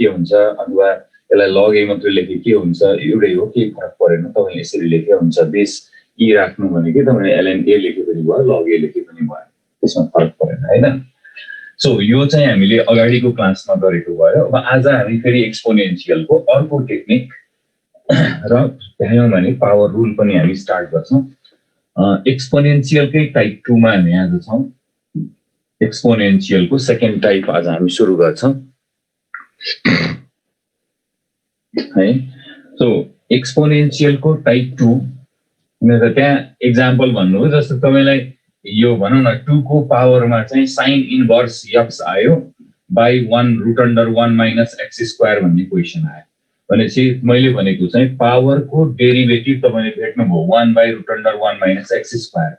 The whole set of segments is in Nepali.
के हुन्छ अथवा यसलाई log a मात्र लेखे के हुन्छ एउटै हो के फरक परेन तपाईले यसरी लेखे हुन्छ बेस e राख्नु भनेको तपाईले ln a लेखे पनि भयो log a लेखे पनि भयो त्यसमा फरक परेन हैन सो यो चाहिँ हामीले अगाडिको क्लासमा गरेको भयो अब आज हामी फेरि एक्सपोनेन्शियलको अर्को टेक्निक र त्यहाँ भने पावर रुल पनि हामी स्टार्ट गर्छौं एक्सपोनेन्शियलकै टाइप 2 मा हामी आज छौं एक्सपोनेन्शियलको सेकेन्ड टाइप आज हामी सुरु गर्छौं है सो एक्सपोनेन्शियलको टाइप 2 मेरो त्यहाँ एक्जाम्पल भन्नु हो जस्तो तपाईलाई यो भनौं न 2 को पावरमा चाहिँ sin इन्भर्स x आयो by 1 root under 1 minus x square भन्ने क्वेशन आयो भनेपछि मैले भनेको चाहिँ पावरको डेरिभेटिभ तपाईले भेट्नुभयो 1 by root under 1 minus x square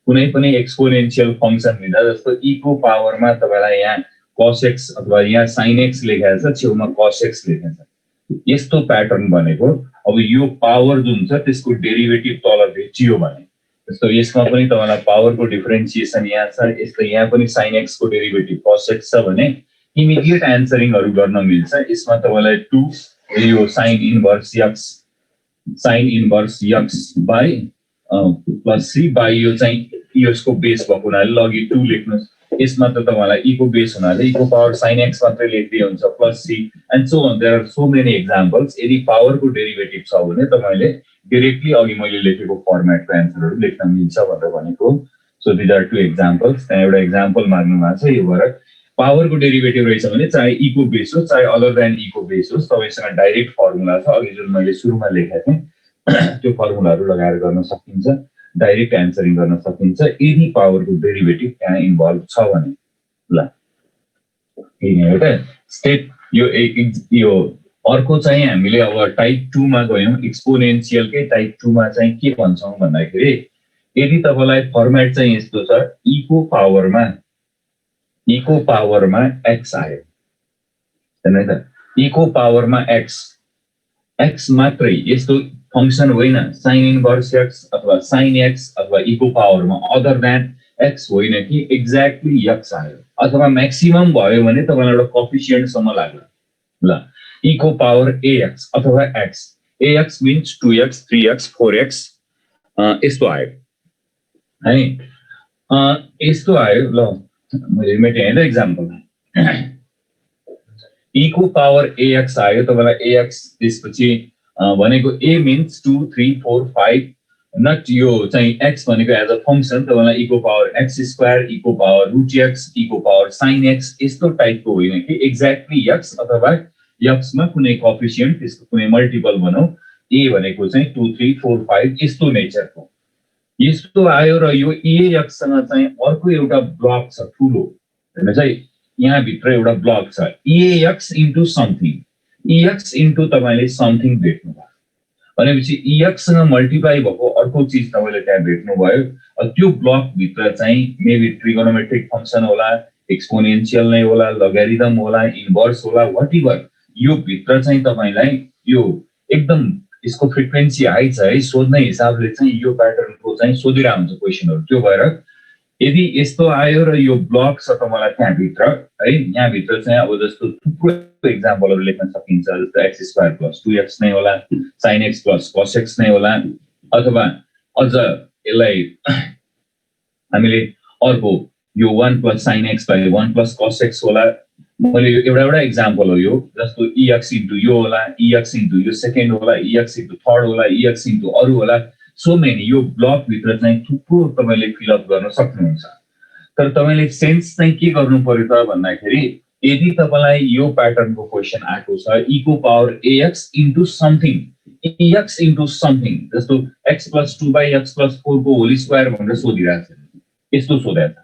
कुनै पनि एक्सपोनेन्शियल फंक्सन लिँदा जस्तो e को पावरमा तपाईलाई यहाँ cos x अथवा यहाँ sin x लेखेको छ छेउमा cos x लेखेको छ यस्तो प्याटर्न बनेको अब यो पावर जुन छ त्यसको डेरिभेटिभ तल भेटियो भने जस्तो यसमा पनि तपाईलाई पावरको डिफरेन्सिएसन यहाँ छ यस्तो यहाँ पनि sin x को डेरिभेटिभ cos x छ भने इमिडिएट एन्सरिङहरु गर्न मिल्छ यसमा तपाईलाई 2 यो sin inverse x by plus c by यो चाहिँ यसको बेस भएको हुनाले लगी 2 लेख्नुस् यसमा त तपाईलाई e को बेस हुनाले e को पावर sin x मात्रै लेख्दै हुन्छ plus c and so on there are so many examples यदि पावरको डेरिभेटिभ छ भने तपाईले डाइरेक्टली अघि मैले लेखेको फर्मेटको एन्सरहरु लेख्न मिल्छ भनेर भनेको so these are two examples त्यहाँ एउटा एक्जाम्पल माग्नु भएको छ यो भएर पावरको डेरिभेटिभ रहेछ भने चाहे e को बेस होस् चाहे अदर देन e को बेस होस् तपाईसँग डाइरेक्ट फर्मुला छ अघि जुन मैले सुरुमा लेखेको थिएँ त्यो फर्मुलाहरु लगाएर गर्न सकिन्छ डाइरेक्ट एन्सरिङ गर्न सकिन्छ यदि पावरको डेरिभेटिभ त्यहाँ इन्भल्भ छ भने ल यही हो त स्टेप यो अर्को चाहिँ हामीले अब टाइप 2 मा गयौं एक्सपोनेन्शियलकै टाइप 2 मा चाहिँ के भन्छौं भन्दाखेरि यदि तपाईलाई फर्मेट चाहिँ यस्तो छ e को पावरमा x आयो हैन त e को पावरमा x मात्रै यस्तो फंक्सन होइन sin इन्भर्स x अथवा sin x अथवा e को पावरमा अदर देन x होइन कि एक्ज्याक्टली x आयो अथवा म्याक्सिमम भयो भने तपाईलाई एउटा कोएफिसिएन्ट सम्म लाग्ला ल e को पावर ax अथवा x ax means 2x 3x 4x यस्तो आयो है यस्तो आयो ल मैले मेटेँ है एक्जाम्पल e को पावर ax आयो तपाईलाई ax त्यसपछि भनेको a means 2 3 4 5 नट यो चाहिँ x भनेको एज अ फंक्सन तपाईलाई e को पावर x स्क्वायर e को पावर रुट x e को पावर sin x यस्तो टाइपको होइन कि एक्ज्याक्टली x अथवा x मा कुनै कोएफिसिएन्ट त्यसको कुनै मल्टिपल भनौं a भनेको चाहिँ 2 3 4 5 यस्तो नेचरको यस्तो आयो र यो ax सँग चाहिँ अर्को एउटा ब्लक छ ठुलो हैन चाहिँ यहाँ भित्र एउटा ब्लक छ ax into something ex into तपाईले समथिङ भेट्नु भयो भनेपछि ex सँग मल्टिप्लाई भएको अर्को चीज तपाईले त्यहाँ भेट्नु भयो त्यो ब्लक भित्र चाहिँ मेबी ट्रिगोनोमेट्रिक फंक्सन होला एक्सपोनेन्शियल नै होला लोगरिथम होला इन्भर्स होला व्हाटएभर यो भित्र चाहिँ तपाईलाई यो एकदम यसको फ्रिक्वेन्सी हाई छ है सोध्ने हिसाबले चाहिँ यो प्याटर्नको चाहिँ सोधिरा हुन्छ क्वेशनहरु त्यो भएर यदि यस्तो आयो र यो ब्लक छ तपाईलाई त्यहाँ भित्र है यहाँ भित्र चाहिँ अब जस्तो थुप्रो एक्जाम्पलहरु लेख्न सकिन्छ जस्तो x स्क्वायर प्लस 2x नै होला sin x plus cos x नै होला अथवा अझ यसलाई हामीले अर्को यो 1 plus sin x by 1 plus cos x होला मैले एउटा एक्जाम्पल हो यो जस्तो ex इन्टु यो होला ex इन्टु यो सेकेन्ड होला ex इन्टु थर्ड होला ex इन्टु अरु होला सो मेनी यो ब्लक भित्र चाहिँ थुप्रो तपाईले फिल अप गर्न सक्नुहुन्छ तर तपाईले सेन्स चाहिँ के गर्नु पर्यो त भन्दाखेरि यदि तपाईलाई यो प्याटर्नको क्वेशन आएको छ e को power ax into something ex into something जस्तो x + 2 / x + 4 को होल स्क्वायर भनेर सोधिरहेछ यस्तो सोधेछ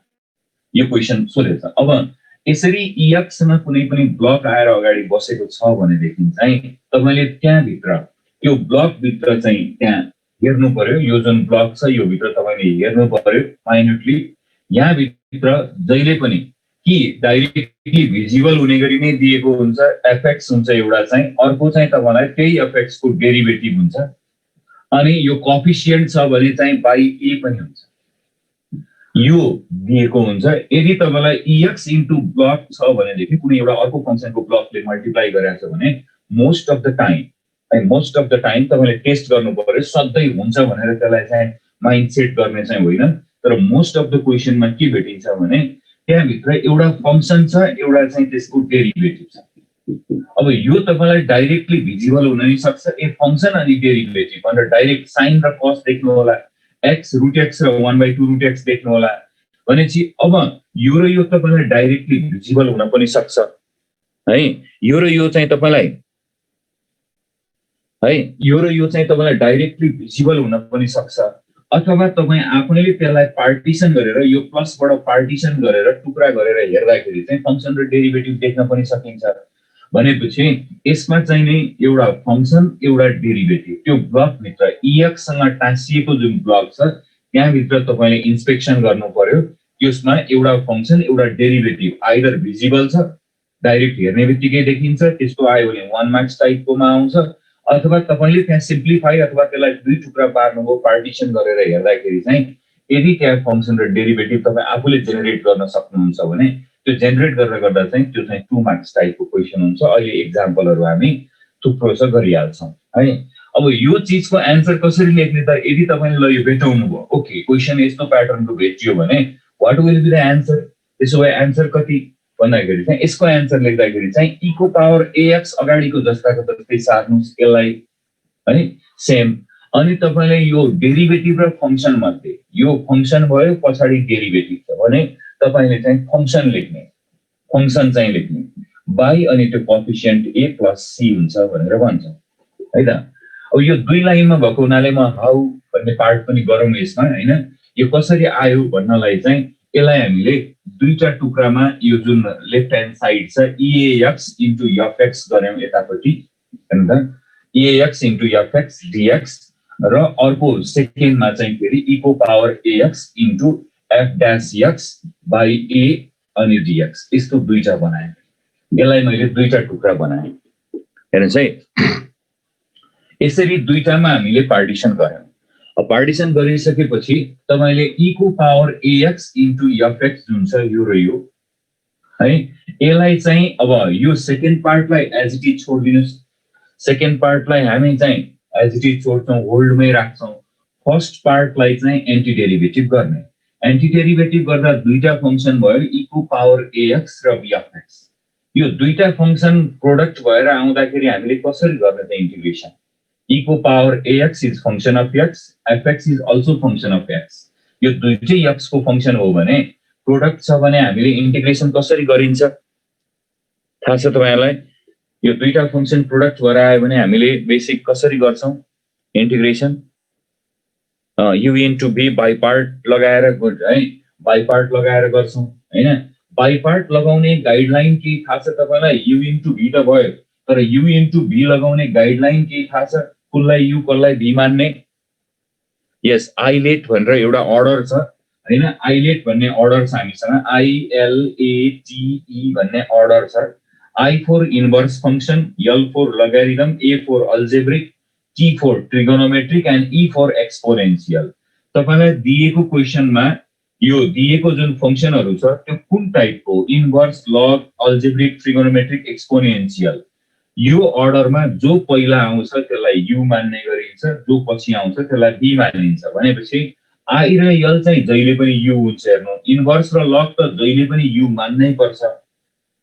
यो क्वेशन सोधेछ अब यसरी ex सँग कुनै पनि ब्लक आएर अगाडि बसेको छ भने देखिन चाहिँ तपाईले त्यहाँ भित्र त्यो ब्लक भित्र चाहिँ त्यहाँ हेर्नु पर्यो यो जुन ब्लक छ यो भित्र तपाईले हेर्नु पर्यो माइन्युटली यहाँ भित्र जहिले पनि कि डाइरेक्टली भिजिबल हुने गरी नै दिएको हुन्छ fx हुन्छ एउटा चाहिँ अर्को चाहिँ तपाईलाई त्यही fx को डेरिभेटिभ हुन्छ अनि यो कोएफिसिएन्ट छ भने चाहिँ बाइ a पनि हुन्छ यो दिएको हुन्छ यदि तपाईलाई ex इन्टु ब्लक छ भनेदेखि कुनै एउटा अर्को फंक्सनको ब्लकले मल्टिप्लाई गरेको छ भने मोस्ट अफ द टाइम तपाईले टेस्ट गर्नु पर्यो सधैँ हुन्छ भनेर त्यसलाई चाहिँ माइन्ड सेट गर्ने चाहिँ होइन तर मोस्ट अफ द क्वेशनमा के भेटिन्छ भने त्यहाँ भित्र एउटा फंक्सन छ एउटा चाहिँ त्यसको डेरिभेटिभ छ अब यो तपाईलाई डाइरेक्टली भिजिबल हुन नि सक्छ ए फंक्सन अनि डेरिभेटिभ भनेर डाइरेक्ट साइन र कस देख्नु होला x रुट x र 1/2 रुट x देख्नु होला भनेपछि अब यो र यो तपाईलाई डाइरेक्टली भिजिबल हुन पनि सक्छ है यो र यो चाहिँ तपाईलाई डाइरेक्टली भिजिबल हुन पनि सक्छ अथवा तपाई आफैले त्यसलाई पार्टिसन गरेर यो प्लसबाट पार्टिसन गरेर टुक्रा गरेर हेर्दाखेरि चाहिँ फंक्सन र डेरिभेटिभ देख्न पनि सकिन्छ भनेपछि यसमा चाहिँ नि एउटा फंक्सन एउटा डेरिभेटिभ त्यो ब्लक भित्र ex सँग टाँसिएको जुन ब्लक छ त्यहाँ भित्र तपाईले इन्स्पेक्सन गर्नु पर्यो त्यसमा एउटा फंक्सन एउटा डेरिभेटिभ आइदर भिजिबल छ डाइरेक्ट हेर्ने बित्तिकै देखिन्छ त्यस्तो आयो भने 1 मार्क्स टाइपकोमा आउँछ अथवा तपाईले त्यहाँ सिम्प्लिफाई अथवा त्यसलाई दुई टुक्रा पार्नुभयो पार्टिसन गरेर हेर्दाखेरि चाहिँ यदि त्यहाँ फंक्सन र डेरिभेटिभ तपाई आफूले जेनेरेट गर्न सक्नुहुन्छ भने त्यो जेनेरेट गरेर गर्दा चाहिँ त्यो चाहिँ 2 मार्क्स टाइपको क्वेशन हुन्छ अहिले एक्जाम्पलहरु हामी थुप्रो छ गरिहाल्छौं है अब यो चीजको आन्सर कसरी लेख्ने त यदि तपाईले ल यो भेटाउनु भयो ओके क्वेशन यस्तो प्याटर्नको भेटियो भने what will be the answer त्यसो भए आन्सर कति भन्दाखेरि चाहिँ यसको आन्सर लेख्दाखेरि चाहिँ e को पावर ax अगाडिको जस्ताको जस्तै सार्नुस् यसलाई है सेम अनि तपाईले यो डेरिभेटिभ र फंक्सन मध्ये यो फंक्सन भयो पछाडी डेरिभेटिभ छ भने तपाईले चाहिँ फंक्सन चाहिँ लेख्ने बाई अनि त्यो कोएफिसिएन्ट a + c हुन्छ भनेर भन्छ है त अब यो दुई लाइनमा भएको हुनाले म हाउ भन्ने पार्ट पनि गरौँ यसमा हैन यो कसरी आयो भन्नलाई चाहिँ यसलाई हामीले दुईटा टुक्रामा यो जुन लेफ्ट ह्यान्ड साइड छ eax * fx गर्यौं यतापटि हैन त eax * fx dx र अर्को सेकेन्डमा चाहिँ फेरि e को power ax * f' x by a अनि dx यस्तो दुईटा बनाए यसलाई मैले दुईटा टुक्रा बनाए हेर्नुस् है यसरी दुईटामा हामीले पार्टिसन गर्यौं पार्टिसन गरिसकेपछि तपाईले e को पावर ax * fx जुन छ यो र यो है यसलाई चाहिँ अब यो सेकेन्ड पार्टलाई एज इट इज छोड्दिनुस् सेकेन्ड पार्टलाई हामी चाहिँ एज इट इज छोड्छौं होल्डमै राख्छौं फर्स्ट पार्टलाई चाहिँ एन्टी डेरिभेटिभ गर्ने एन्टी डेरिभेटिभ गर्दा दुईटा फंक्सन भयो e को पावर ax र bfx यो दुईटा फंक्सन प्रोडक्ट भएर आउँदाखेरि हामीले कसरी गर्ने त इन्टिग्रेसन e को power ax is function of x fx is also function of x यो दुईटै x को फंक्सन हो भने प्रोडक्ट छ भने हामीले इन्टिग्रेसन कसरी गरिन्छ थाहा छ तपाईहरुलाई यो दुईटा फंक्सन प्रोडक्ट भएर आयो भने हामीले बेसिक कसरी गर्छौं integration u into b by part लगाएर है बाइ पार्ट लगाएर गर्छौं हैन बाइ पार्ट लगाउने गाइडलाइन के थाहा छ तपाईलाई u into b त भयो तर u into b लगाउने गाइडलाइन के थाहा छ कुललाई u कसलाई b मान्ने यस आइलेट भनेर एउटा अर्डर छ हैन आइलेट भन्ने अर्डर छ हामीसँग I L A T E भन्ने अर्डर छ I for inverse function L for logarithm A for algebraic T for trigonometric and E for exponential तपाईलाई दिएको क्वेशनमा यो दिएको जुन फंक्शनहरु छ त्यो कुन टाइपको इन्भर्स लग अल्जेब्रिक ट्रिगोनोमेट्रिक एक्सपोनेन्शियल यो अर्डरमा जो पहिला आउँछ त्यसलाई u मान्ने गरिन्छ जो पछि आउँछ त्यसलाई b मानिन्छ भनेपछि I र L चाहिँ जहिले पनि u हुन्छ हेर्नु इन्भर्स र लग त जहिले पनि u मान्नै पर्छ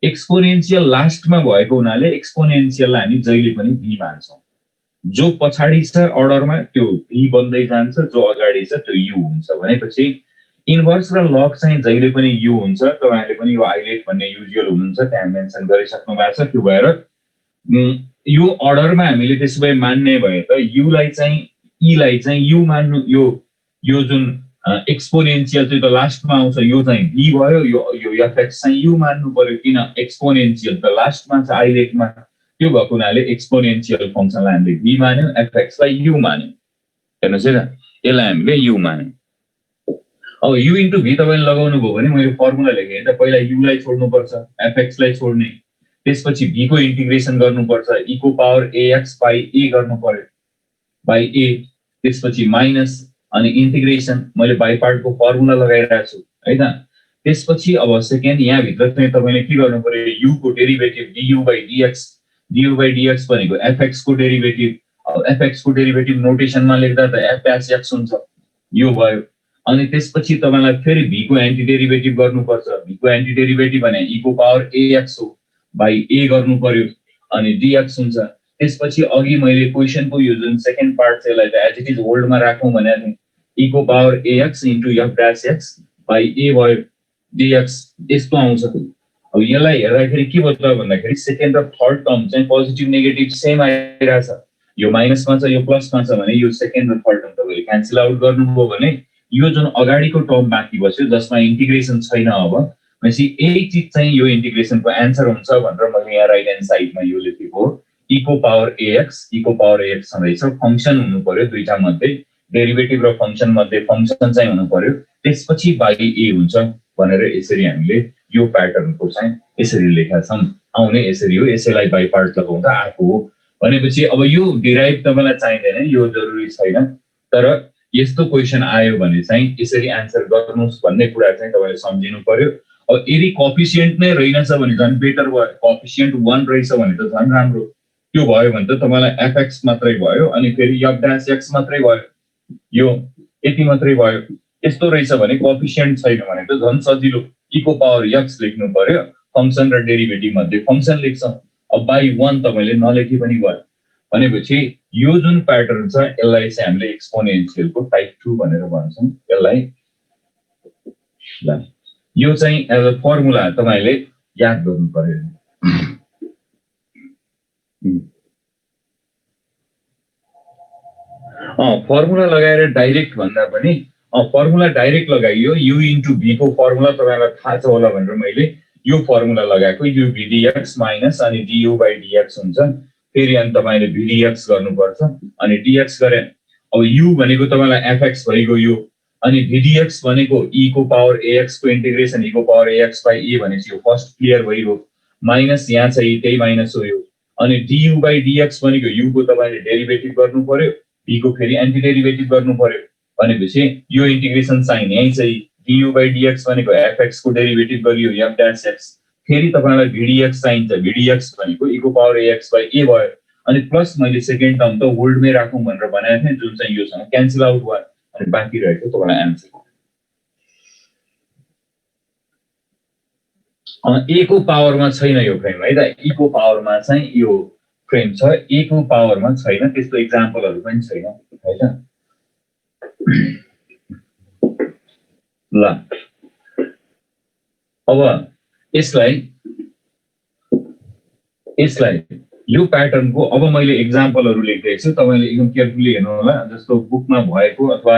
एक्सपोनेन्शियल लास्टमा भएको हुनाले एक्सपोनेन्शियललाई हामी जहिले पनि b मान्छौं जो पछाडी छ अर्डरमा त्यो b बन्दै जान्छ जो अगाडि छ त्यो u हुन्छ भनेपछि इन्भर्स र लग चाहिँ जहिले पनि u हुन्छ तपाईहरुले पनि यो आइलेट भन्ने युजुअल हुनुहुन्छ त्यहाँ मेन्सन गरिसक्नु भएको छ त्यो भएर यो अर्डरमा हामीले त्यसै मान्ने भए त u लाई चाहिँ e लाई चाहिँ u मान्नु यो जुन एक्सपोनेन्शियल चाहिँ त लास्टमा आउँछ यो चाहिँ b भयो यो fx चाहिँ u मान्नु पर्यो किन एक्सपोनेन्शियल त लास्टमा छ आइलेटमा त्यो भएको हुनाले एक्सपोनेन्शियल फंक्सनलाई हामीले b मान्यौ fx लाई u मान्यौ हेर्नुस् है त यसलाई हामीले u मान्यौ अब u into v तपाईले लगाउनु भयो भने मैले फर्मुला लेखे त पहिला u लाई छोड्नु पर्छ fx लाई छोड्ने त्यसपछि b को इन्टिग्रेसन गर्नु पर्छ e को पावर ax by a गर्नु पर्यो by a त्यसपछि माइनस अनि इन्टिग्रेसन मैले बाइ पार्टको फर्मुला लगाइरहेको छु हैन। त्यसपछि अब सेकेन्ड यहाँ भित्र चाहिँ तपाईले के गर्नु पर्यो, u को डेरिभेटिभ du by dx भनेको fx को डेरिभेटिभ। अब fx को डेरिभेटिभ नोटेसनमा लेख्दा त f dash x हुन्छ, यो भयो। अनि त्यसपछि तपाईलाई फेरि v को एन्टी डेरिभेटिभ गर्नुपर्छ। v को एन्टी डेरिभेटिभ भने e को पावर ax हो बाइ a गर्नु पर्यो अनि dx हुन्छ। त्यसपछि अघि मैले क्वेशनको यो जुन सेकेन्ड पार्ट छ यसलाई त एज इट इज होल्डमा राखौँ भनेको थिएँ, e को power ax into f dash x by a भयो dx यस्तो आउँछ। अब यसलाई हेर्दाखेरि के भयो भन्दाखेरि सेकेन्ड र थर्ड टर्म चाहिँ पोजिटिभ नेगेटिभ सेम आइरहेछ, यो माइनसमा छ यो प्लसमा छ भने यो सेकेन्ड र थर्ड टर्म तपाईले क्यान्सल आउट गर्नुभयो भने यो जुन अगाडिको टर्म बाँकी बस्यो जसमा इन्टिग्रेसन छैन अब भनेपछि यही चिज चाहिँ यो इन्टिग्रेसनको एन्सर हुन्छ भनेर मैले यहाँ राइट ह्यान्ड साइडमा यो लेखेको हो। e को पावर ax छँदैछ, फंक्सन हुनु पर्यो दुईटा मध्ये, डेरिभेटिभ र फंक्सन मध्ये फंक्सन चाहिँ हुनु पर्यो, त्यसपछि बाइ a हुन्छ भनेर यसरी हामीले यो प्याटर्नको चाहिँ यसरी लेखेका छौं। आउने यसरी हो, यसैलाई बाइ पार्ट लगाउँदा आएको हो भनेपछि अब यो डिराइभ तपाईलाई चाहिँदैन, यो जरुरी छैन, तर यस्तो क्वेशन आयो भने चाहिँ यसरी एन्सर गर्नुस् भन्ने कुरा चाहिँ तपाईले सम्झिनु पर्यो। अब यदि कोएफिसिएन्ट नै रहेनछ भने झन् बेटर भयो, कोएफिसिएन्ट 1 रहेछ भने त झन् राम्रो, त्यो भयो भने त तपाईलाई fx मात्रै भयो अनि फेरि f dash x मात्रै भयो, यो यति मात्रै भयो। यस्तो रहेछ भने कोएफिसिएन्ट छैन भने त झन् सजिलो, e को पावर x लेख्नु पर्यो, फंक्सन र डेरिभेटिभ मध्ये फंक्सन लेख्छ। अब बाइ 1 तपाईले नलेखे पनि भयो भनेपछि यो जुन प्याटर्न छ यसलाई चाहिँ हामीले एक्सपोनेन्शियलको टाइप 2 भनेर भन्छौं। यसलाई ल यो चाहिँ एज अ फर्मुला तपाईले याद गर्नु पर्यो। फर्मुला लगाएर डाइरेक्ट भन्दा पनि फर्मुला डाइरेक्ट लगाइयो, u इन्टु v को फर्मुला तपाईलाई थाहा छ होला भनेर मैले यो फर्मुला लगाएको, u v dx माइनस अनि du by dx हुन्छ। फेरि अनि तपाईले v dx गर्नुपर्छ अनि dx गरे अब u भनेको तपाईलाई fx भइगयो यो, अनि v dx भनेको e को पावर ax को इन्टिग्रेसन e को पावर ax by a भनेपछि यो फर्स्ट क्लियर भइगयो, माइनस यहाँ चाहिँ त्यही माइनस हो यो, अनि du by dx भनेको u को तपाईले डेरिभेटिभ गर्नु पर्यो, v को फेरि एन्टी डेरिभेटिभ गर्नु पर्यो भनेपछि यो इन्टिग्रेसन साइन यही चाहिँ du by dx भनेको fx को डेरिभेटिभ गरियो f dash x, फेरि तपाईलाई v dx चाहिन्छ, v dx भनेको e को पावर ax by a भयो अनि प्लस मैले सेकेन्ड टर्म त होल्डमै राखौं भनेर भनेको थिएँ जुन चाहिँ योसँग क्यान्सल आउट भयो अनि बाँकी रहेको तपाईलाई आन्सर। a को पावरमा छैन यो फ्रेम है त, e को पावरमा चाहिँ यो फ्रेम छ, a को पावरमा छैन, त्यस्तो एक्जाम्पलहरु पनि छैन है त। ल अब यसलाई यो प्याटर्नको अब मैले एक्जाम्पलहरु लेख्दैछु छु, तपाईले एकदम केयरफुली हेर्नु होला। जस्तो बुकमा भएको अथवा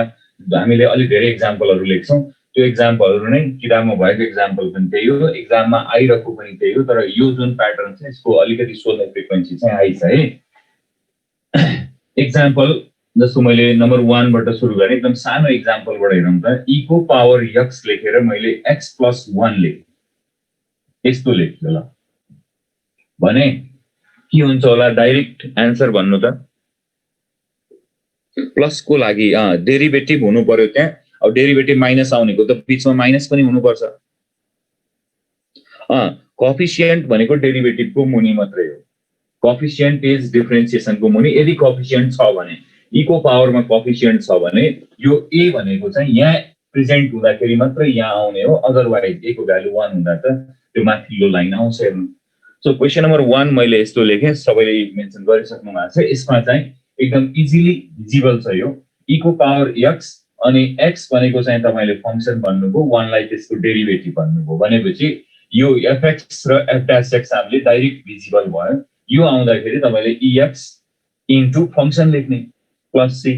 हामीले अलि धेरै एक्जाम्पलहरु लेख्छौं, त्यो एक्जाम्पलहरु नै किताबमा भएको एक्जाम्पल पनि त्यही हो, एक्जाममा आइरहेको पनि त्यही हो, तर यो जुन प्याटर्न छ यसको अलिकति सोध्ने फ्रिक्वेन्सी चाहिँ हाई छ है। एक्जाम्पल जस्तो मैले नम्बर 1 बाट सुरु गरे, एकदम सानो एक्जाम्पलबाट हेरौँ त। e को पावर x लेखेर मैले x + 1 लेखे, यस्तो लेख्छु ल भने के हुन्छ होला, डाइरेक्ट एन्सर भन्नु त। प्लस को लागि डेरिभेटिभ हुनु पर्यो त्यहाँ, अब डेरिभेटिभ माइनस आउनेको त बीचमा माइनस पनि हुनु पर्छ। कोएफिसिएन्ट भनेको डेरिभेटिभको मुनि मात्रै हो, कोएफिसिएन्ट इज डिफरेन्सिएसनको मुनि। यदि कोएफिसिएन्ट छ भने e को पावरमा कोएफिसिएन्ट छ भने यो a भनेको चाहिँ यहाँ प्रेजेन्ट हुँदाखेरि मात्र यहाँ आउने हो, अदरवाइज a को भ्यालु 1 हुँदा त त्यो माथिल्लो लाइन आउँछ हेर्नु। सो क्वेशन नम्बर 1 मैले यस्तो लेखे, सबैले मेन्सन गरिसक्नु भएको छ। यसमा चाहिँ एकदम इजिली भिजिबल छ यो e को पावर x अनि x भनेको चाहिँ तपाईले फंक्सन भन्नुभयो, 1 लाई त्यसको डेरिभेटिभ भन्नुभयो भनेपछि यो fx र f dash x हामीले डाइरेक्ट भिजिबल भयो। यो आउँदाखेरि तपाईले ex इन्टु फंक्सन लेख्ने प्लस c,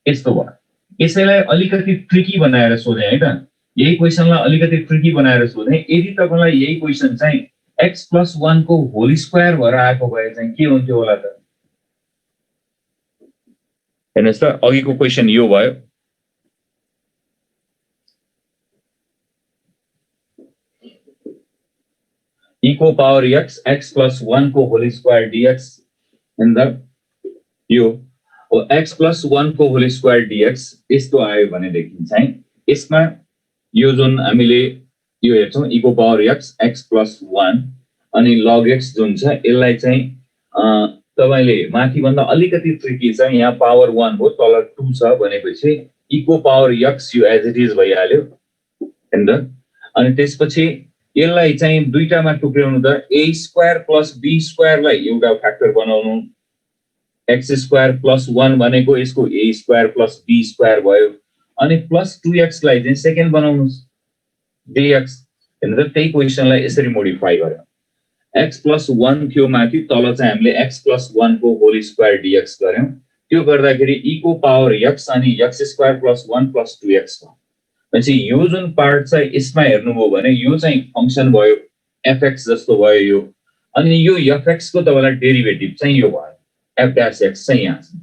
यस्तो भयो। यसैलाई अलिकति ट्रिकी बनाएर सोधे है त, यही क्वेशनलाई अलिकति ट्रिकी बनाएर सोधे। यदि तपाईलाई यही क्वेशन चाहिँ x + 1 को होल स्क्वायर भएर आएको भए चाहिँ के हुन्थ्यो होला त? हेर्नुस् त, अघिको क्वेशन यो भयो, e को पावर x + 1 को whole square dx in the यो। अब x + 1 को होल स्क्वायर dx यस्तो आयो भनेदेखि चाहिँ यसमा यो जुन हामीले यो हेर्छौं e को पावर x x + 1 अनि log x जुन छ यसलाई चाहिँ तपाईले माथि भन्दा अलिकति ट्रिकी छ यहाँ पावर 1 हो तल 2 छ भनेपछि e को पावर x यो एज इट इज भइहाल्यो हैन त अनि त्यसपछि यसलाई चाहिँ दुईटामा टुक्र्याउनु त a² + b² लाई एउटा फ्याक्टर बनाउनु x² + 1 भनेको यसको a² + b² भयो अनि +2x लाई चाहिँ सेकेन्ड बनाउनुस् dx हैन त त्यही क्वेशनलाई यसरी मोडिफाई गर्यो x + 1 थियो माथि तल चाहिँ हामीले x + 1 को होल स्क्वायर dx गर्यौं त्यो गर्दाखेरि e को पावर x अनि x² + 1 + 2x भयो भनेपछि यो जुन पार्ट चाहिँ यसमा हेर्नुभयो भने यो चाहिँ फंक्सन भयो fx जस्तो भयो यो अनि यो fx को तपाईलाई डेरिभेटिभ चाहिँ यो भयो f'(x) चाहिँ यहाँ छ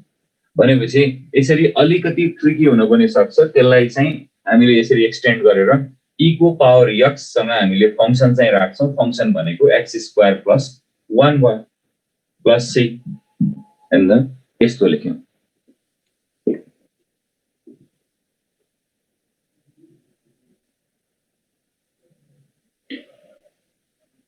भनेपछि यसरी अलिकति ट्रिकी हुन पनि सक्छ त्यसलाई चाहिँ हामीले यसरी एक्सटेन्ड गरेर e को पावर x सँग हामीले फंक्सन चाहिँ राख्छौं फंक्सन भनेको x² + 1 भयो प्लस c हैन त यस्तो लेख्यौं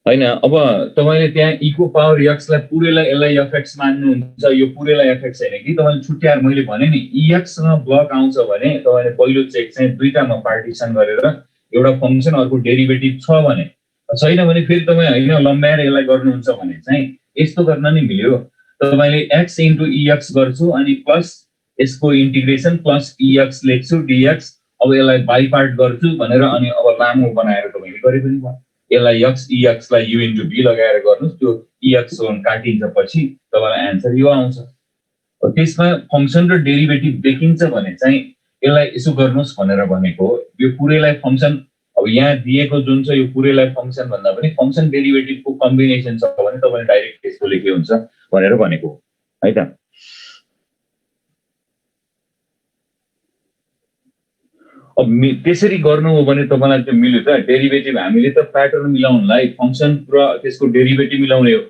हैन अब तपाईले त्यहाँ e को पावर x लाई पुरैलाई यसलाई fx मान्नुहुन्छ यो पुरैलाई fx हैन कि तपाईले छुट्याएर मैले भने नि ex सँग ब्लक आउँछ भने तपाईले पहिलो चेक चाहिँ दुईटामा पार्टिसन गरेर एउटा फंक्सन अर्को डेरिभेटिभ छ भने छैन भने फेरि तपाई हैन लम्ब्याएर यसलाई गर्नुहुन्छ भने चाहिँ यस्तो गर्न नि मिल्यो तपाईले x * ex गर्छु अनि प्लस यसको इन्टिग्रेसन प्लस ex लेख्छु dx अब यसलाई बाइ पार्ट गर्छु भनेर अनि अब लामो बनाएर तपाईले गरे पनि भयो यसलाई ex लाई u * b लगाएर गर्नुस् त्यो ex काटिन्छ पछि तपाईलाई आन्सर यो आउँछ त्यसमा फंक्सन र डेरिभेटिभ देखिन्छ भने चाहिँ यसलाई यसो गर्नुस् भनेर भनेको यो पुरैलाई फंक्सन अब यहाँ दिएको जुन छ यो पुरैलाई फंक्सन भन्दा पनि फंक्सन डेरिभेटिभको कम्बिनेसन छ भने तपाईले डाइरेक्ट यसको लेखे हुन्छ भनेर भनेको है त अब त्यसरी गर्नु हो भने तपाईलाई त्यो मिल्यो त डेरिभेटिभ हामीले त प्याटर्न मिलाउनलाई फंक्सन र त्यसको डेरिभेटिभ मिलाउने हो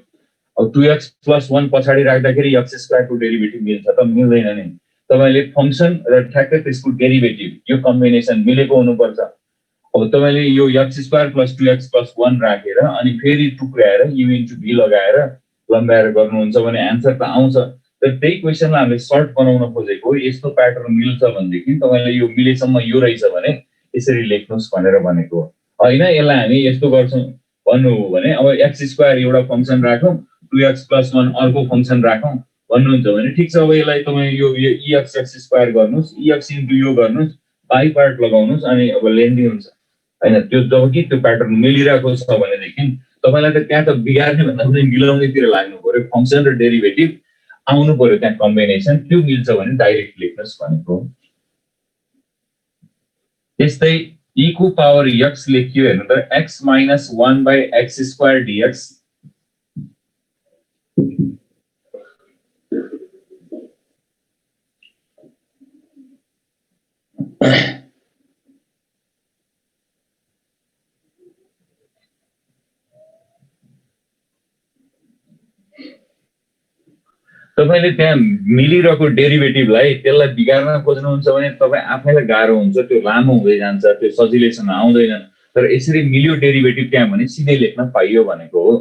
अब 2x + 1 पछाडी राख्दाखेरि x² को डेरिभेटिभ मिल्छ त मिल्दैन नि तपाईले फंक्सन र ठ्याक्कै त्यसको डेरिभेटिभ यो कम्बिनेसन मिलेको हुनुपर्छ अब तपाईले यो x² + 2x + 1 राखेर अनि फेरि टुक्र्याएर u * b लगाएर लम्ब्याएर गर्नुहुन्छ भने आन्सर त आउँछ तर त्यही क्वेशनलाई हामीले सर्ट बनाउन खोजेको यस्तो प्याटर्न मिल्छ भनेदेखि तपाईले यो मिलेसम्म यो रहेछ भने यसरी लेख्नुस् भनेर भनेको हैन यसलाई हामी यस्तो गर्छौं भन्नु हो भने अब x² एउटा फंक्सन राखौं 2x + 1 अर्को फंक्सन राखौं भन्नुहुन्छ भने ठीक छ अब यसलाई तपाई यो ex x² गर्नुस् ex * यो गर्नुस् बाइ पार्ट लगाउनुस् अनि अब लेन्दी हुन्छ हैन त्यो जब कि त्यो प्याटर्न मिलिरहेको छ भनेदेखि तपाईलाई त त्यहाँ त बिगार्ने भन्दा पनि मिलाउनेतिर लाग्नु पर्यो फंक्सन र डेरिभेटिभ आउनु पर्यो त्यहाँ कम्बिनेसन त्यो मिल्छ भने डाइरेक्ट लेख्नुस् भनेको त्यस्तै e को पावर x लेखियो हेर्नु त x - 1/x² dx तपाईले त्यहाँ मिलिरहेको डेरिभेटिभलाई त्यसलाई बिगार्न खोज्नुहुन्छ भने तपाई आफैलाई गाह्रो हुन्छ त्यो लामो हुँदै जान्छ त्यो सजिलैसँग आउँदैन तर यसरी मिल्यो डेरिभेटिभ त्यहाँ भने सिधै लेख्न पाइयो भनेको हो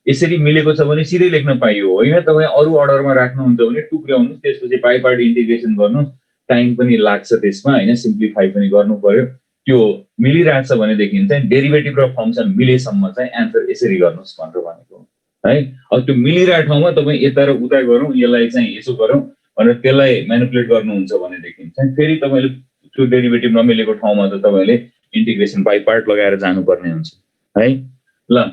यसरी मिलेको छ भने सिधै लेख्न पाइयो हैन तपाई अरु अर्डरमा राख्नुहुन्छ भने टुक्र्याउनुस् त्यसपछि बाइ पार्ट इन्टिग्रेसन गर्नु टाइम पनि लाग्छ त्यसमा हैन सिम्प्लिफाई पनि गर्नु पर्यो त्यो मिलिरहेछ भनेदेखि चाहिँ डेरिभेटिभ र फंक्सन मिलेसम्म चाहिँ आन्सर यसरी गर्नुस् भनेर भनेको है अब त्यो मिलिरहेको ठाउँमा तपाई यता र उता गरौँ यसलाई चाहिँ यसो गरौँ भनेर त्यसलाई म्यानिपुलेट गर्नुहुन्छ भनेदेखि चाहिँ फेरि तपाईले त्यो डेरिभेटिभ नमिलेको ठाउँमा त तपाईले इन्टिग्रेसन बाइ पार्ट लगाएर जानुपर्ने हुन्छ है ल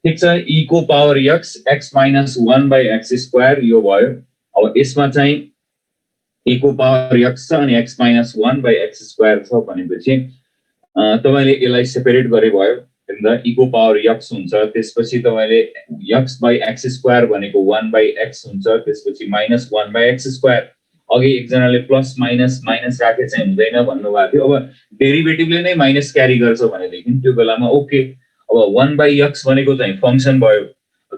ठीक छ e को पावर x x - 1/x² यो भयो अब यसमा चाहिँ e को पावर x छ अनि x - 1/x² छ भनेपछि तपाईले यसलाई सेपरेट गरे भयो हैन e को पावर x हुन्छ त्यसपछि तपाईले x/x² भनेको 1/x हुन्छ त्यसपछि -1/x² अघि एकजनाले प्लस माइनस माइनस राखे चाहिँ हुँदैन भन्नुभएको थियो अब डेरिभेटिभले नै माइनस क्यारी गर्छ भनेदेखि त्यो बेलामा ओके अब 1/x भनेको चाहिँ फंक्सन भयो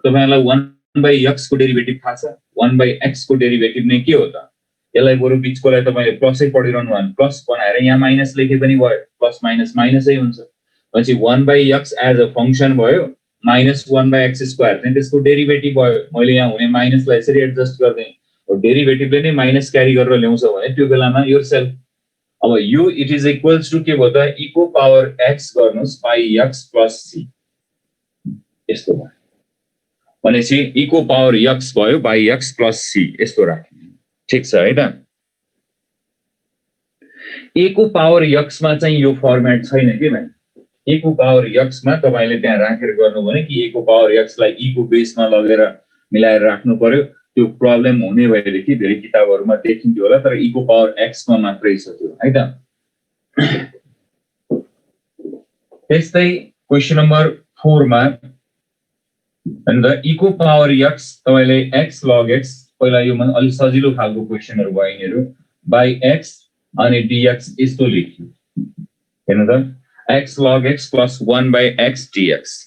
तपाईलाई 1/x को डेरिभेटिभ थाहा छ 1/x को डेरिभेटिभ नै के हो त यसलाई बरु बिचकोलाई तपाईले प्लसै पढिरहनु भयो, प्लस बनाएर यहाँ माइनस लेखे पनि भयो, प्लस माइनस माइनसै हुन्छ। पछि 1/x एज अ फंक्शन भयो, -1/x² चाहिँ त्यसको डेरिभेटिभ भयो। मैले यहाँ हुने माइनसलाई यसरी एडजस्ट गर्दै डेरिभेटिभले नै माइनस क्यारी गरेर ल्याउँछ भने त्यो बेलामा योरसेल्फ अब यो इट इज इक्वल्स टु के भयो त इको पावर x गर्नुस् बाइ x प्लस c यस्तो भयो भनेपछि इको पावर x भयो बाइ x प्लस c यस्तो राख्ने। ठीक छ है त। a को पावर x मा चाहिँ यो फर्मेट छैन के भाइ। a को पावर x मा तपाईले त्यहाँ राखेर गर्नु भने कि a को पावर x लाई e को बेसमा लगेर मिलाएर राख्नु पर्यो, त्यो प्रब्लम हुने भएदेखि धेरै किताबहरुमा देखिन्थ्यो होला, तर e को पावर x मा मात्रै छ त्यो है त। त्यस्तै क्वेशन नम्बर 4 मा and the e को पावर x तपाईले x log x पहिला यो मन अलि सजिलो खालको क्वेशनहरु भयो यिनीहरु बाइ x अनि dx यस्तो लेख्यो हैन त, x log x plus 1 by x dx।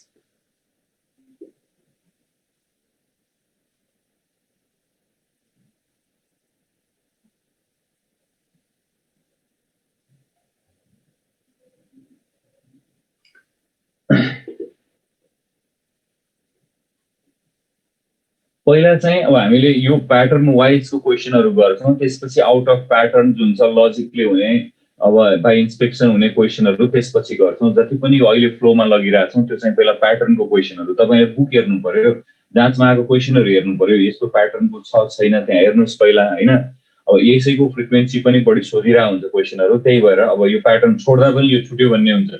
पहिला चाहिँ अब हामीले यो प्याटर्न वाइज को क्वेशनहरु गर्छौं, त्यसपछि आउट अफ प्याटर्न जुन छ लजिकले हुने अब बाइ इन्स्पेक्सन हुने क्वेशनहरु त्यसपछि गर्छौं। जति पनि अहिले फ्लोमा लगिराछौं त्यो चाहिँ पहिला प्याटर्नको क्वेशनहरु तपाईले बुक हेर्नु पर्यो, जाँचमा आएको क्वेशनहरु हेर्नु पर्यो, यस्तो प्याटर्नको छ छैन त्यहाँ हेर्नुस् पहिला हैन। अब यसैको फ्रिक्वेन्सी पनि बढी सोधिरा हुन्छ क्वेशनहरु, त्यही भएर अब यो प्याटर्न छोड्दा पनि यो छुट्यो भन्ने हुन्छ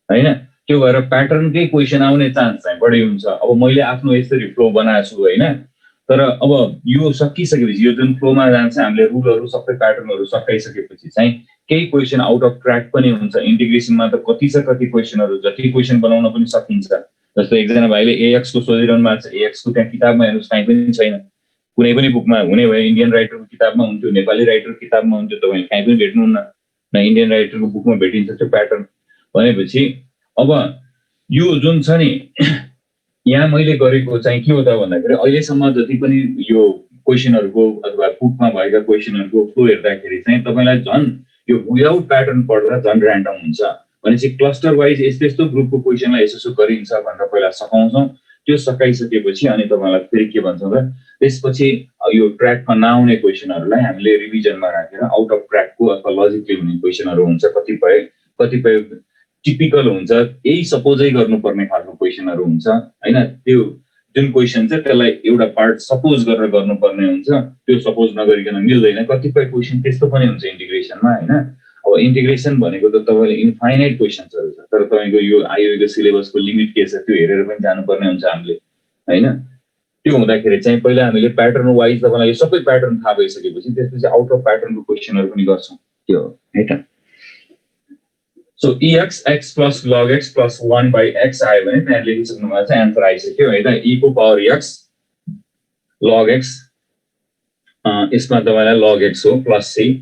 हैन। त्यो भएर प्याटर्नकै क्वेशन आउने चान्स चाहिँ बढी हुन्छ। अब मैले आफ्नो यसरी फ्लो बनाएको छु हैन, तर अब यो सकिसकेपछि यो जुन फ्लोमा जान्छ हामीले रुलहरु सबै प्याटर्नहरु सकाइसकेपछि चाहिँ केही क्वेशन आउट अफ ट्र्याक पनि हुन्छ। इन्टिग्रेसनमा त कति छ कति क्वेशनहरु, जति क्वेशन बनाउन पनि सकिन्छ। जस्तो एकजना भाइले ax को सोधिरहनु भएको छ, ax को त्यहाँ किताबमा हेर्नुस् कहीँ पनि छैन, कुनै पनि बुकमा हुने भए इन्डियन राइटरको किताबमा हुन्थ्यो, नेपाली राइटरको किताबमा हुन्थ्यो, तपाईले कहीँ पनि भेट्नुहुन्न, न इन्डियन राइटरको बुकमा भेटिन्छ त्यो प्याटर्न। भनेपछि अब यो जुन छ नि यहाँ मैले गरेको चाहिँ के हो त भन्दाखेरि अहिलेसम्म जति पनि यो क्वेशनहरुको अथवा बुकमा भएका क्वेशनहरुको फ्लो हेर्दाखेरि चाहिँ तपाईलाई झन् यो विदाउट प्याटर्न पढ्दा झन् र्यान्डम हुन्छ। भनेपछि क्लस्टर वाइज यस्तो यस्तो ग्रुपको क्वेशनलाई यसो गरिन्छ भनेर पहिला सकाउँछौं। त्यो सकाइसकेपछि अनि तपाईलाई फेरि के भन्छौं त त्यसपछि यो ट्र्याकमा नआउने क्वेशनहरुलाई हामीले रिभिजनमा राखेर आउट अफ ट्र्याकको अथवा लजिकले हुने क्वेशनहरु हुन्छ, कतिपय टिपिकल हुन्छ, यही सपोजै गर्नुपर्ने खालको क्वेशनहरु हुन्छ हैन। त्यो जुन क्वेशन छ त्यसलाई एउटा पार्ट सपोज गरेर गर्नुपर्ने हुन्छ, त्यो सपोज नगरिकन मिल्दैन। कतिपय क्वेशन त्यस्तो पनि हुन्छ इन्टिग्रेसनमा हैन। अब इन्टिग्रेसन भनेको त तपाईले इन्फाइनाइट क्वेशन्सहरु छ, तर तपाईको यो आईओ को सिलेबसको लिमिट के छ त्यो हेरेर पनि जानुपर्ने हुन्छ हामीले हैन। त्यो हुँदाखेरि चाहिँ पहिला हामीले प्याटर्न वाइज तपाईलाई यो सबै प्याटर्न थाहा भइसकेपछि त्यसपछि आउट अफ प्याटर्नको क्वेशनहरु पनि गर्छौं त्यो है त। So ex x plus log x plus 1 by x आयो भने त्यहाँ लेखिसक्नु भएको छ, आन्सर आइसक्यो है त। e को पावर x log x यसमा तपाईलाई log x हो प्लस c।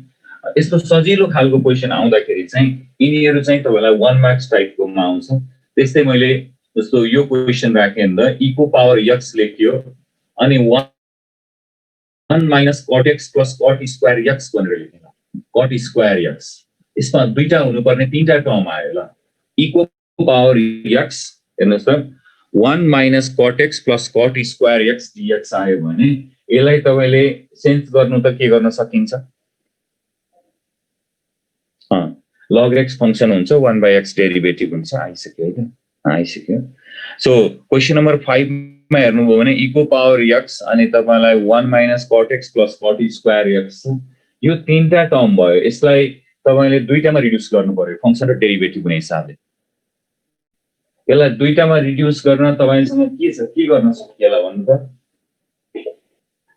यस्तो सजिलो खालको क्वेशन आउँदाखेरि चाहिँ यिनीहरु चाहिँ तपाईलाई 1 मार्क्स टाइपकोमा आउँछ। त्यस्तै मैले जस्तो यो क्वेशन राखे नि त e को पावर x लेख्यो अनि 1 minus cot x plus cot square x भनेर लेख्नु, cot square x। यसमा दुईटा हुनुपर्ने तीनटा टर्म आयो ल। e को पावर x हेर्नुस् त 1 minus cot x plus cot square x dx आयो भने यसलाई तपाईले सेन्स गर्नु त के गर्न सकिन्छ, log x फंक्शन हुन्छ 1 by x डेरिभेटिभ हुन्छ। आइसक्यो है त, आइसक्यो। सो क्वेशन नम्बर 5 मा हेर्नुभयो भने e को पावर x अनि तपाईलाई 1 minus cot x plus cot square x यो तीनटा टर्म भयो। यसलाई तपाईले दुईटामा रिड्युस गर्नु पर्यो फंक्शन र डेरिभेटिभ हुने हिसाबले। यसलाई दुईटामा रिड्युस गर्न तपाईसँग के छ, के गर्न सकिएला भन्नु त।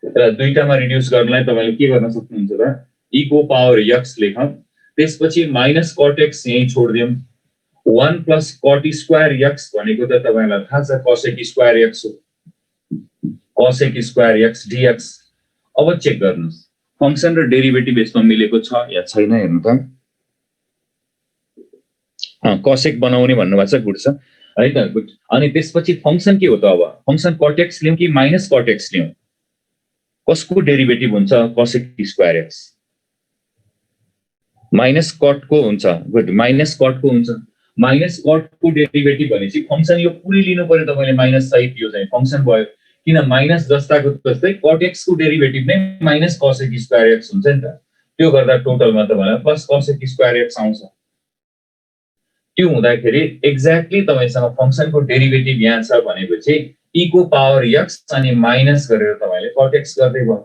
यसलाई दुईटामा रिड्युस गर्नलाई तपाईले के गर्न सक्नुहुन्छ त e को पावर x लेखौं, त्यसपछि माइनस cot x यही छोड्दियौं, 1 plus cot square x भनेको त तपाईलाई थाहा छ cosec square x हो, cosec square x dx। अब चेक गर्नुस् फंक्शन र डेरिभेटिभ यसमा मिलेको छ या छैन हेर्नु त। cosec बनाउने भन्नुभएको छ, गुड छ है त, गुड। अनि त्यसपछि फंक्शन के हो त, अब फंक्शन cot x लियौं कि माइनस cot x लियौं, कसको डेरिभेटिभ हुन्छ cosec square x minus cut को हुन्छ गुड माइनस कट को हुन्छ माइनस कट को डेरिभेटिभ भनेपछि फंक्सन यो पुरै लिनु पर्यो तपाईले माइनस सहित यो चाहिँ फंक्सन भयो किन माइनस जस्ताको जस्तै cot x को डेरिभेटिभ नै माइनस cosec स्क्वायर x हुन्छ नि त त्यो गर्दा टोटलमा तपाईलाई प्लस cosec स्क्वायर x आउँछ त्यो हुँदाखेरि एक्ज्याक्टली तपाईसँग फंक्सनको डेरिभेटिभ यहाँ छ भनेपछि e को पावर x अनि माइनस गरेर तपाईले cot x गर्दै भयो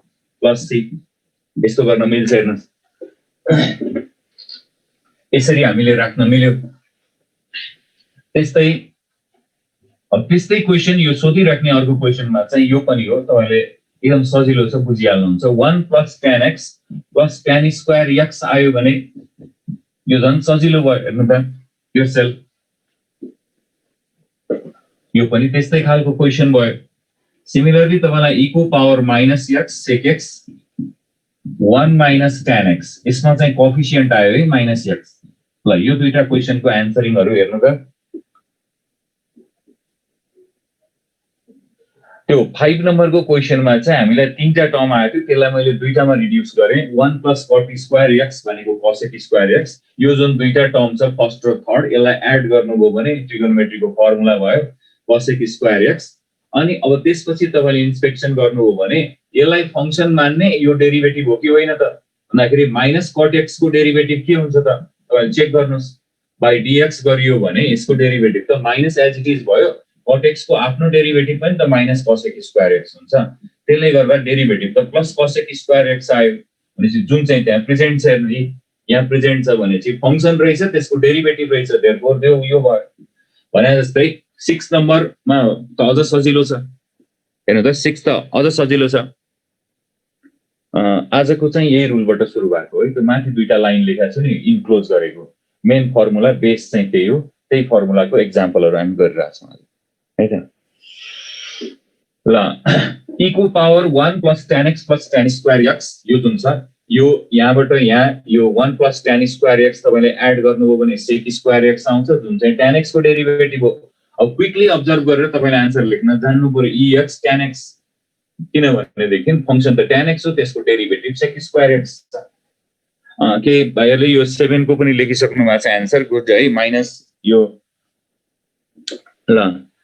प्लस c यस्तो गर्न मिल्छ हेर्नुस् यसरी हामीले राख्न मिल्यो त्यस्तै क्वेशन यो सोधिराख्ने अर्को क्वेशनमा चाहिँ यो पनि हो तपाईले एकदम सजिलो छ बुझिहाल्नुहुन्छ 1 + tan x + tan square x आयो भने यो झन् सजिलो भयो हेर्नु त यो सेल यो पनि त्यस्तै खालको क्वेशन भयो सिमिलरली तपाईलाई e को पावर -x sec x 1 - tan x यसमा चाहिँ कोएफिसिएन्ट आयो है -x ल यो दुईटा क्वेशनको आन्सरिङहरु हेर्नु त त्यो 5 नम्बरको क्वेशनमा चाहिँ हामीलाई तीनटा टर्म आयो थियो त्यसलाई मैले दुईटामा रिड्युस गरे 1 + cot स्क्वायर x भनेको cosec स्क्वायर x यो जुन दुईटा टर्म छ फर्स्ट र थर्ड यसलाई एड गर्नुभयो भने ट्रिगोनोमेट्रीको फर्मुला भयो cosec स्क्वायर x अनि अब त्यसपछि तपाईले इन्स्पेक्सन गर्नुभयो भने यसलाई फंक्सन मान्ने यो डेरिभेटिभ हो कि होइन त भन्दाखेरि -cot x को डेरिभेटिभ के हुन्छ त तपाईले चेक गर्नुस् बाइ dx गरियो भने यसको डेरिभेटिभ त माइनस एज इट इज भयो cot x को आफ्नो डेरिभेटिभ पनि त -cosec स्क्वायर x हुन्छ त्यसले गर्दा डेरिभेटिभ त प्लस cosec स्क्वायर x आयो भनेपछि जुन चाहिँ त्यहाँ प्रेजेन्ट छ नि यहाँ प्रेजेन्ट छ भनेपछि फंक्सन रहेछ त्यसको डेरिभेटिभ रहेछ देयरफोर त्यो यो भयो भने जस्तै 6 नम्बरमा त अझ सजिलो छ हेर्नु त 6 त अझ सजिलो छ आजको चाहिँ यही रुलबाट सुरु भएको है त्यो माथि दुईटा लाइन लेखा छ नि इन्क्लोज गरेको मेन फर्मुला बेस चाहिँ त्यही हो त्यही फर्मुलाको एक्जाम्पलहरु हामी गरिरहेछौँ है त ल e को power 1 + tan x + tan square x यो जुन छ यो यहाँबाट यहाँ यो 1 + tan स्क्वायर x तपाईले एड गर्नुभयो भने sec स्क्वायर x आउँछ जुन चाहिँ tan x को डेरिभेटिभ हो अब क्विकली अब्जर्भ गरेर तपाईले आन्सर लेख्न जान्नु पर्यो ex tan x किनभने देखिन फंक्सन त tan x हो त्यसको डेरिभेटिभ sec स्क्वायर x छ के भाइहरुले यो 7 को पनि लेखिसक्नु भएको छ आन्सर गुड है माइनस यो ल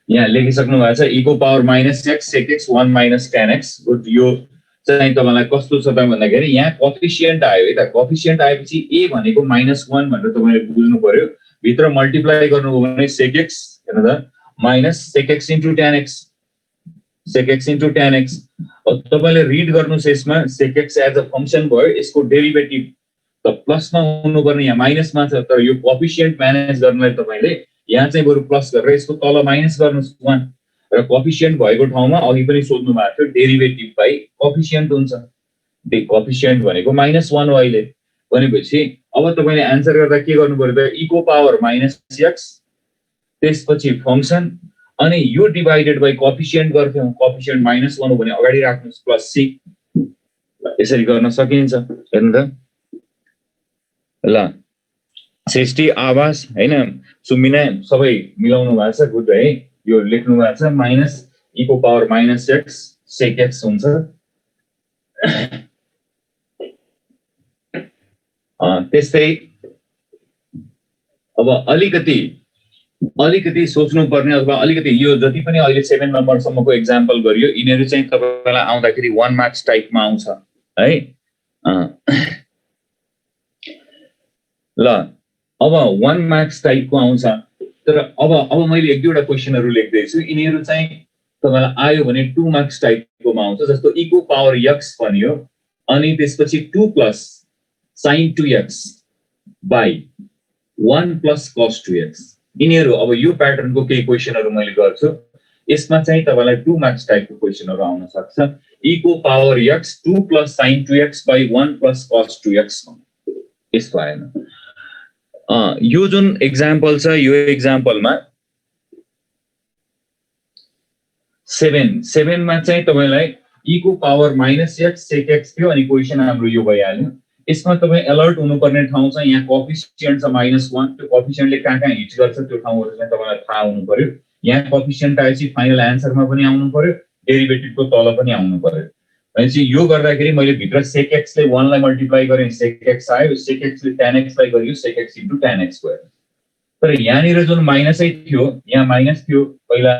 यहाँ लेखिसक्नु भएको छ e को पावर -x sec x 1 - tan x good यो चाहिँ तपाईलाई कस्तो छ त भन्दाखेरि यहाँ कोएफिसिएन्ट आयो है त कोएफिसिएन्ट आएपछि a भनेको -1 भनेर तपाईले बुझ्नु पर्यो भित्र मल्टिप्लाई गर्नुभयो भने sec x हेर्नु त -sec x * tan x sec x * tan x अब तपाईले रिड गर्नुस् यसमा sec x as a function भयो यसको डेरिभेटिभ त प्लसमा हुनु पर्ने यहाँ माइनसमा छ तर यो कोएफिसिएन्ट म्यानेज गर्नलाई तपाईले यहाँ चाहिँ बरु प्लस गरेर यसको तल माइनस गर्नुस् 1 र कोएफिसिएन्ट भएको ठाउँमा अघि पनि सोध्नु भएको थियो डेरिभेटिभ बाइ कोएफिसिएन्ट हुन्छ त्यो कोएफिसिएन्ट भनेको -1 हो अहिले भनेपछि अब तपाईले आन्सर गर्दा के गर्नु पर्यो त e को पावर -x त्यसपछि फंक्सन अनि यो डिवाइडेड बाइ कोएफिसिएन्ट गर्थ्यौ कोएफिसिएन्ट -1 हो भने अगाडि राख्नुस् प्लस c यसरी गर्न सकिन्छ हेर्नु त ल सृष्टि आवाज हैन सुमिना सबै मिलाउनु भएको छ गुड है यो लेख्नु भएको छ माइनस e को पावर -x sec x हुन्छ त्यस्तै अब अलिकति सोच्नु पर्ने अथवा अलिकति यो जति पनि अहिले 7 नम्बर सम्मको एक्जाम्पल गरियो यिनीहरु चाहिँ तपाईलाई आउँदाखेरि 1 मार्क्स टाइपमा आउँछ है ल अब 1 मार्क्स टाइपको आउँछ तर अब मैले एक दुईवटा क्वेशनहरु लेख्दै छु यिनीहरु चाहिँ तपाईलाई आयो भने 2 मार्क्स टाइपकोमा आउँछ जस्तो e को पावर x भनियो अनि त्यसपछि 2 + sin 2x by 1 + cos 2x यिनीहरु अब यो प्याटर्नको केही क्वेशनहरु मैले गर्छु यसमा चाहिँ तपाईलाई 2 मार्क्स टाइपको क्वेशनहरु आउन सक्छ e को पावर x 2 + sin 2x by 1 + cos 2x यस्तो आएन यो जुन एक्जाम्पल छ यो एक्जाम्पलमा 7 मा चाहिँ तपाईलाई e को पावर -x sec x थियो अनि क्वेशन हाम्रो यो भइहाल्यो यसमा तपाई अलर्ट हुनुपर्ने ठाउँ चाहिँ यहाँ कोएफिसिएन्ट छ -1 त्यो कोएफिसिएन्टले कहाँ हिट गर्छ त्यो ठाउँहरु चाहिँ तपाईलाई थाहा हुनु पर्यो यहाँ कोएफिसिएन्ट आएपछि फाइनल आन्सरमा पनि आउनु पर्यो डेरिभेटिभको तल पनि आउनु पर्यो भनेपछि यो गर्दाखेरि मैले भित्र sec x ले 1 लाई मल्टिप्लाई गरेँ sec x आयो, sec x ले tan x लाई गरियो sec x into tan x भयो। तर यहाँनिर जुन माइनसै थियो, यहाँ माइनस थियो पहिला,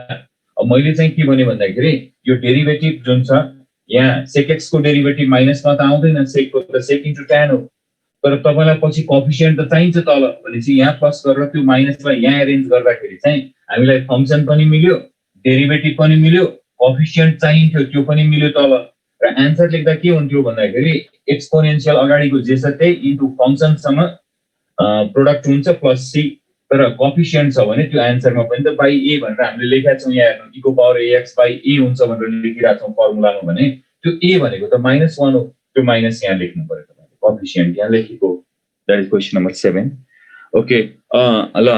अब मैले चाहिँ के भने भन्दाखेरि यो डेरिभेटिभ जुन छ यहाँ sec x को डेरिभेटिभ माइनसमा त आउँदैन, sec को त sec into tan हो, तर तपाईलाई पछि कोएफिसिएन्ट त चाहिन्छ तल, भनेपछि यहाँ प्लस गरेर त्यो माइनसलाई यहाँ अरेन्ज गर्दाखेरि चाहिँ हामीलाई फंक्सन पनि मिल्यो, डेरिभेटिभ पनि मिल्यो, कोएफिसिएन्ट चाहिन्थ्यो त्यो पनि मिल्यो तल, र आन्सर लेख्दा के हुन्थ्यो भन्दाखेरि एक्सपोनेन्शियल अगाडिको जे छ त्यही इन्टु फंक्सनसँग प्रोडक्ट हुन्छ प्लस सी, तर कोएफिसिएन्ट छ भने त्यो आन्सरमा पनि त बाइ ए भनेर हामीले लेखेका छौं, यहाँ हेर्नु e को पावर ax बाइ ए हुन्छ भनेर लेखिरहेका छौं फर्मुलामा, भने त्यो ए भनेको त -1 हो, त्यो माइनस यहाँ लेख्नु पर्यो तपाईले, कोएफिसिएन्ट यहाँ लेखेको। That is question number 7। Okay, ल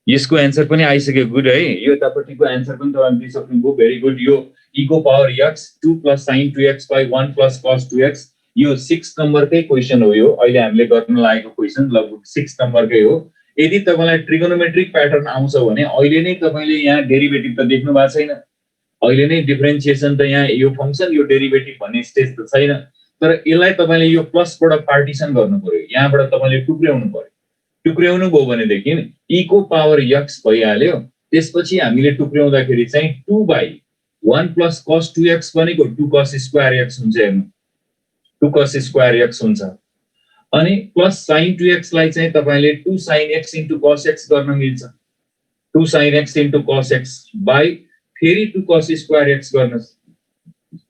यसको आन्सर पनि आइसक्यो, गुड है, यो तापट्टिको आन्सर पनि तपाईले दिइसक्नुभयो, भेरी गुड। यो e को पावर x 2 + sin 2x / 1 + cos 2x, यो 6 नम्बरकै क्वेशन हो, यो अहिले हामीले गर्न लागेको क्वेशन लगभग 6 नम्बरकै हो। यदि तपाईलाई ट्रिगोनोमेट्रिक प्याटर्न आउँछ भने अहिले नै तपाईले यहाँ डेरिभेटिभ त देख्नु भएको छैन, अहिले नै डिफरेन्शिएसन त यहाँ यो फंक्सन यो डेरिभेटिभ भन्ने स्टेज त छैन, तर यसलाई तपाईले यो प्लसबाट पार्टिसन गर्नु पर्यो, यहाँबाट तपाईले टुक्र्याउनु पर्यो, टुक्र्याउनु भयो भनेदेखि e को पावर x भइहाल्यो, त्यसपछि हामीले टुक्र्याउँदाखेरि चाहिँ 2/1 + cos 2x भनेको 2 cos स्क्वायर x हुन्छ, हेर्नु 2 cos स्क्वायर x हुन्छ, अनि प्लस sin 2x लाई चाहिँ तपाईले 2 sin x * cos x गर्न मिल्छ, 2 sin x * cos x by फेरि 2 cos स्क्वायर x गर्नुस्।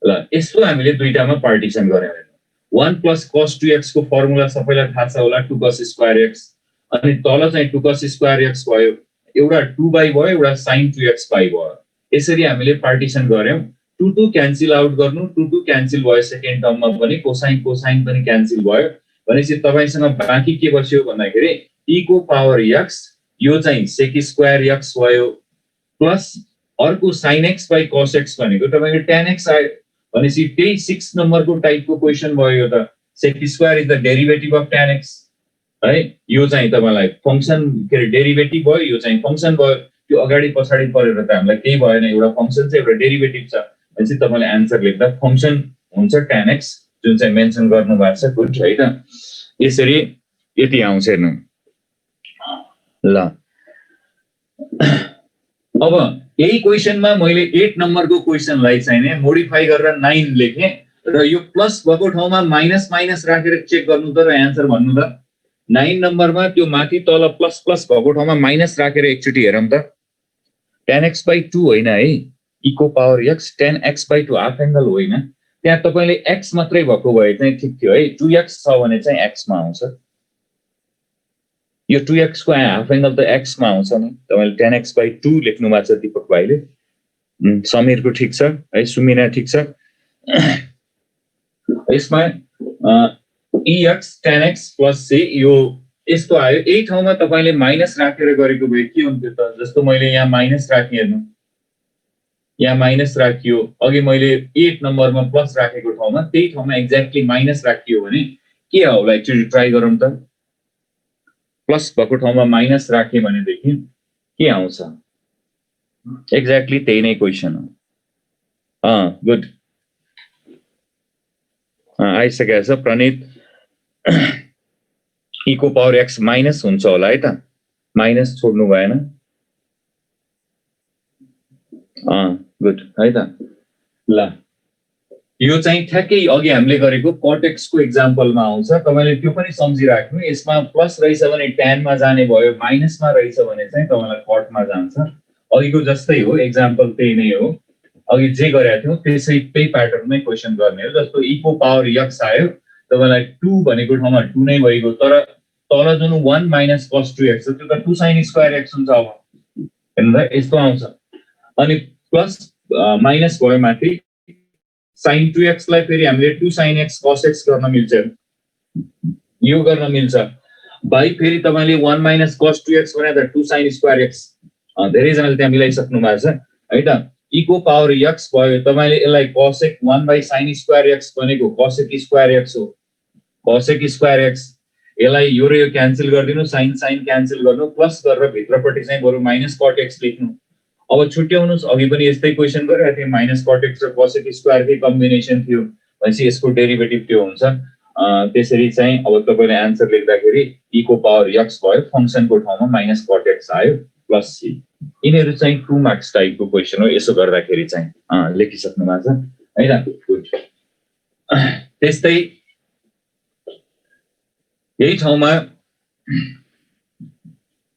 ल यसो हामीले दुईटामा पार्टिसन गर्यौं, 1 + cos 2x को फर्मुला सबैलाई थाहा छ होला, 2 cos स्क्वायर x, अनि तल चाहिँ 2 cos स्क्वायर x भयो, एउटा 2 बाइ भयो, एउटा sin 2x बाइ भयो, यसरी हामीले पार्टिसन गर्यौं। 2 2 क्यान्सल आउट गर्नु, 2 2 क्यान्सल भयो, सेकेन्ड टर्ममा पनि कोसाइन कोसाइन पनि क्यान्सल भयो, भनेपछि तपाईसँग बाँकी के बस्यो भन्दाखेरि e को पावर x, यो चाहिँ sec स्क्वायर x भयो, प्लस अर्को sin x / cos x भनेको तपाईको tan x आयो, भनेपछि त्यही 6 नम्बरको टाइपको क्वेशन भयो यो त, sec square is the derivative of tan x है, यो चाहिँ तपाईलाई फंक्सन के डेरिभेटिभ भयो, यो चाहिँ फंक्सन भयो, त्यो अगाडि पछाडी परेर त हामीलाई केही भएन, एउटा फंक्सन छ एउटा डेरिभेटिभ छ, भनेपछि तपाईले आन्सर लेख्दा फंक्सन हुन्छ tan x जुन चाहिँ मेन्सन गर्नु भएको छ, गुड है त। यसरी यति आउँछ हेर्नु। ल अब यही क्वेशनमा मैले 8 नम्बरको क्वेशनलाई चाहिँ नि मोडिफाई गरेर 9 लेखे, र यो प्लस भएको ठाउँमा माइनस माइनस राखेर चेक गर्नु त र आन्सर भन्नु त। 9 नम्बरमा त्यो माथि तल प्लस प्लस भएको ठाउँमा माइनस राखेर एकचोटी हेरौँ त, tan x/2 होइन है, e को पावर x tan x/2 half angle होइन, त्यहाँ तपाईले x मात्रै भएको भए चाहिँ ठीक थियो है, 2x छ भने चाहिँ x मा आउँछ, यो 2x को हाफ एंगल त x मा आउँछ नि, तपाईले tan x/2 लेख्नु भएको छ दीपक भाइले, समीरको ठीक छ है, सुमिना ठीक छ। यसमा ex tan x + c यो यस्तो आयो, यही ठाउँमा तपाईले माइनस राखेर गरेको भए के हुन्थ्यो त, जस्तो मैले यहाँ माइनस राखे, हेर्नु यहाँ माइनस राखियो, अघि मैले 8 नम्बरमा प्लस राखेको ठाउँमा त्यही ठाउँमा एक्ज्याक्टली माइनस राखियो भने के होला, एकचोटी ट्राई गरौँ त, प्लस भएको ठाउँमा माइनस राखे भनेदेखि के आउँछ, एक्ज्याक्टली त्यही नै क्वेशन हो। गुड, आइसकेको छ प्रणित। e को पावर x माइनस हुन्छ होला है त, माइनस छोड्नु भएन, गुड है त। ल यो चाहिँ ठ्याक्कै अघि हामीले गरेको cot x को एक्जाम्पलमा आउँछ, तपाईले त्यो पनि सम्झिराख्नु, यसमा प्लस रहेछ भने tan मा जाने भयो, माइनसमा रहेछ भने चाहिँ तपाईलाई cot मा जान्छ, अघिको जस्तै हो, एक्जाम्पल त्यही नै हो, अघि जे गरेका थियौ त्यसै त्यही प्याटर्नमै क्वेशन गर्ने हो। जस्तो e को पावर x आयो, तपाईलाई 2 भनेको ठाउँमा 2 नै भइगयो, तर तल जुन 1 - cos 2x छ त्यो त 2 sin स्क्वायर x हुन्छ, अब हेर्नु त यस्तो आउँछ, अनि प्लस माइनस भयो माथि, sin 2x लाई फेरि हामीले 2 sin x cos x गर्न मिल्छ, यो गर्न मिल्छ, बाइ फेरि तपाईले 1 - cos 2x भने त 2 sin स्क्वायर x, धेरै जनाले त्यहाँ मिलाइसक्नु भएको छ है त। e को पावर x भयो, तपाईले यसलाई cosec 1/sin स्क्वायर x भनेको cosec स्क्वायर x हो, cosec स्क्वायर x, यसलाई यो र यो क्यान्सल गर्दिनु, sin sin क्यान्सल गर्नु, प्लस गरेर भित्रपट्टि चाहिँ बरु -cot x लेख्नु, अब छुट्याउनुस् अघि पनि यस्तै क्वेशन गरिरहेको थिएँ माइनस cot x र cos x स्क्वायरकै कम्बिनेसन थियो भनेपछि यसको डेरिभेटिभ त्यो हुन्छ त्यसरी चाहिँ अब तपाईले आन्सर लेख्दाखेरि e को पावर x भयो फंक्सनको ठाउँमा माइनस cot x आयो प्लस c यिनीहरु चाहिँ 2 मार्क्स टाइपको क्वेशन हो यसो गर्दाखेरि चाहिँ लेखिसक्नु भएको छ हैन गुड त्यस्तै यही ठाउँमा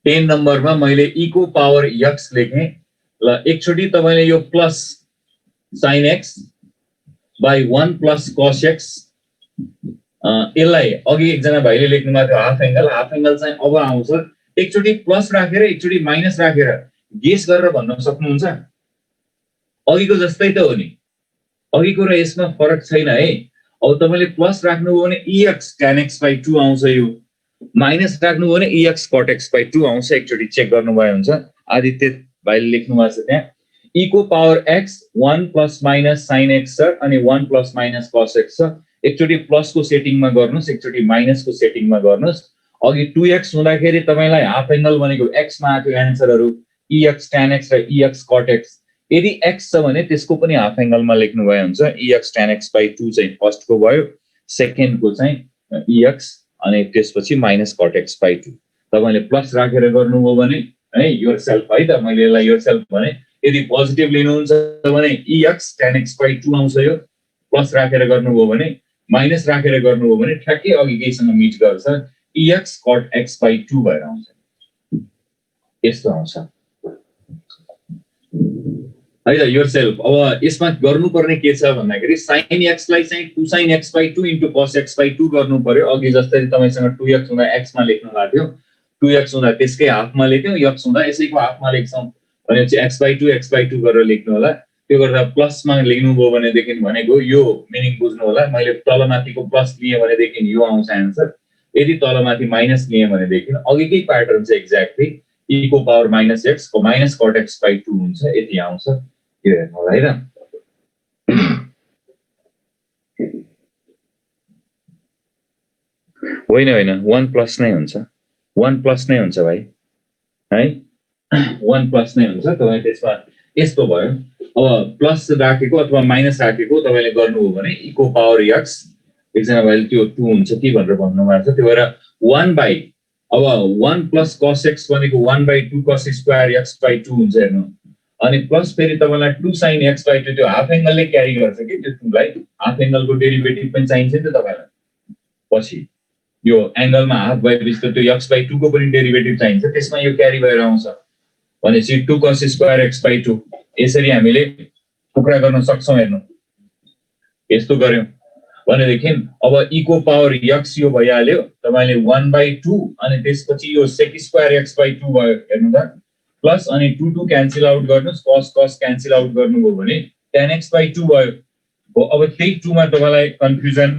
10 नम्बरमा मैले e को पावर x लेखे ल एकचोटी तपाईले यो plus sin x by 1 plus cos x यसलाई अघि एकजना भाइले लेख्नु भएको थियो हाफ एंगल चाहिँ अब आउँछ एकचोटी प्लस राखेर एकचोटी माइनस राखेर गेस गरेर भन्न सक्नुहुन्छ अघिको जस्तै त हो नि अघिको र यसमा फरक छैन है अब तपाईले प्लस राख्नुभयो भने ex tan x by 2 आउँछ यो माइनस राख्नुभयो भने ex cot x by 2 आउँछ एकचोटी चेक गर्नुभयो हुन्छ आदित्य भाइले लेख्नु भएको छ त्यहाँ e को पावर x 1 plus minus sin x छ अनि 1 plus minus cos x छ एकचोटी प्लस को सेटिङमा गर्नुस् एकचोटी माइनस को सेटिङमा गर्नुस् अघि 2x हुँदाखेरि तपाईलाई हाफ एंगल भनेको x मा आएको आन्सरहरु ex tan x र ex cot x यदि x छ भने त्यसको पनि हाफ एंगलमा लेख्नु भए हुन्छ ex tan x by 2 चाहिँ फर्स्ट को भयो सेकेन्ड को चाहिँ ex अनि त्यसपछि माइनस cot x by 2 तपाईले प्लस राखेर गर्नुभयो भने है योरसेल्फ है त मैले यसलाई योरसेल्फ भने यदि पोजिटिभ लिनुहुन्छ भने ex tan x by 2 आउँछ यो प्लस राखेर गर्नुभयो भने माइनस राखेर गर्नुभयो भने ठ्याक्कै अघिकैसँग मिट गर्छ ex cot x by 2 भएर आउँछ यस्तो आउँछ है त योरसेल्फ अब यसमा गर्नुपर्ने के छ भन्दाखेरि sin x लाई चाहिँ 2 sin x by 2 into cos x by 2 गर्नु पर्यो अघि जस्तै तपाईसँग 2x हुँदा x मा लेख्नु भएको थियो 2x हुँदा त्यसकै हाफमा लेख्यौ x हुँदा यसैको हाफमा लेख्छौं भनेपछि x by 2 गरेर लेख्नु होला त्यो गर्दा प्लसमा लेख्नुभयो भने देखिन भनेको यो मिनिङ बुझ्नु होला मैले तलमाथिको प्लस लिए भने देखिन यो आउँछ आन्सर यदि तलमाथि माइनस लिए भने देखिन अघिकै प्याटर्न चाहिँ एक्ज्याक्टली e को पावर माइनस x को माइनस cot x by 2 हुन्छ यति आउँछ यो हेर्नु होला है त होइन 1 प्लस नै हुन्छ 1 प्लस नै हुन्छ भाइ है 1 प्लस नै हुन्छ तपाई त्यसमा यस्तो भयो अब प्लस राखेको अथवा माइनस राखेको तपाईले गर्नुभयो भने e को पावर x एकजना भाइले त्यो 2 हुन्छ कि भनेर भन्नु भएको छ त्यो भएर 1 by अब 1 plus cos x भनेको 1 by 2 cos square x by 2 हुन्छ हेर्नु अनि प्लस फेरि तपाईलाई 2 sin x by 2 त्यो हाफ एंगलले क्यारी गर्छ कि त्यो 2 लाई हाफ एंगलको डेरिभेटिभ पनि चाहिन्छ नि त तपाईलाई पछि यो एंगलमा हाफ भएपछि त्यो x by 2 को पनि डेरिभेटिभ चाहिन्छ त्यसमा यो क्यारी भएर आउँछ भनेपछि 2 cos square x by 2 यसरी हामीले टुक्रा गर्न सक्छौं हेर्नु यस्तो गर्यौं भनेदेखि अब e को पावर x यो भइहाल्यो तपाईले 1 by 2 अनि त्यसपछि यो sec square x by 2 भयो हेर्नु त प्लस अनि 2 2 क्यान्सल आउट गर्नुस् cos cos क्यान्सल आउट गर्नुभयो भने tan x by 2 भयो अब त्यही 2 मा तपाईलाई कन्फ्युजन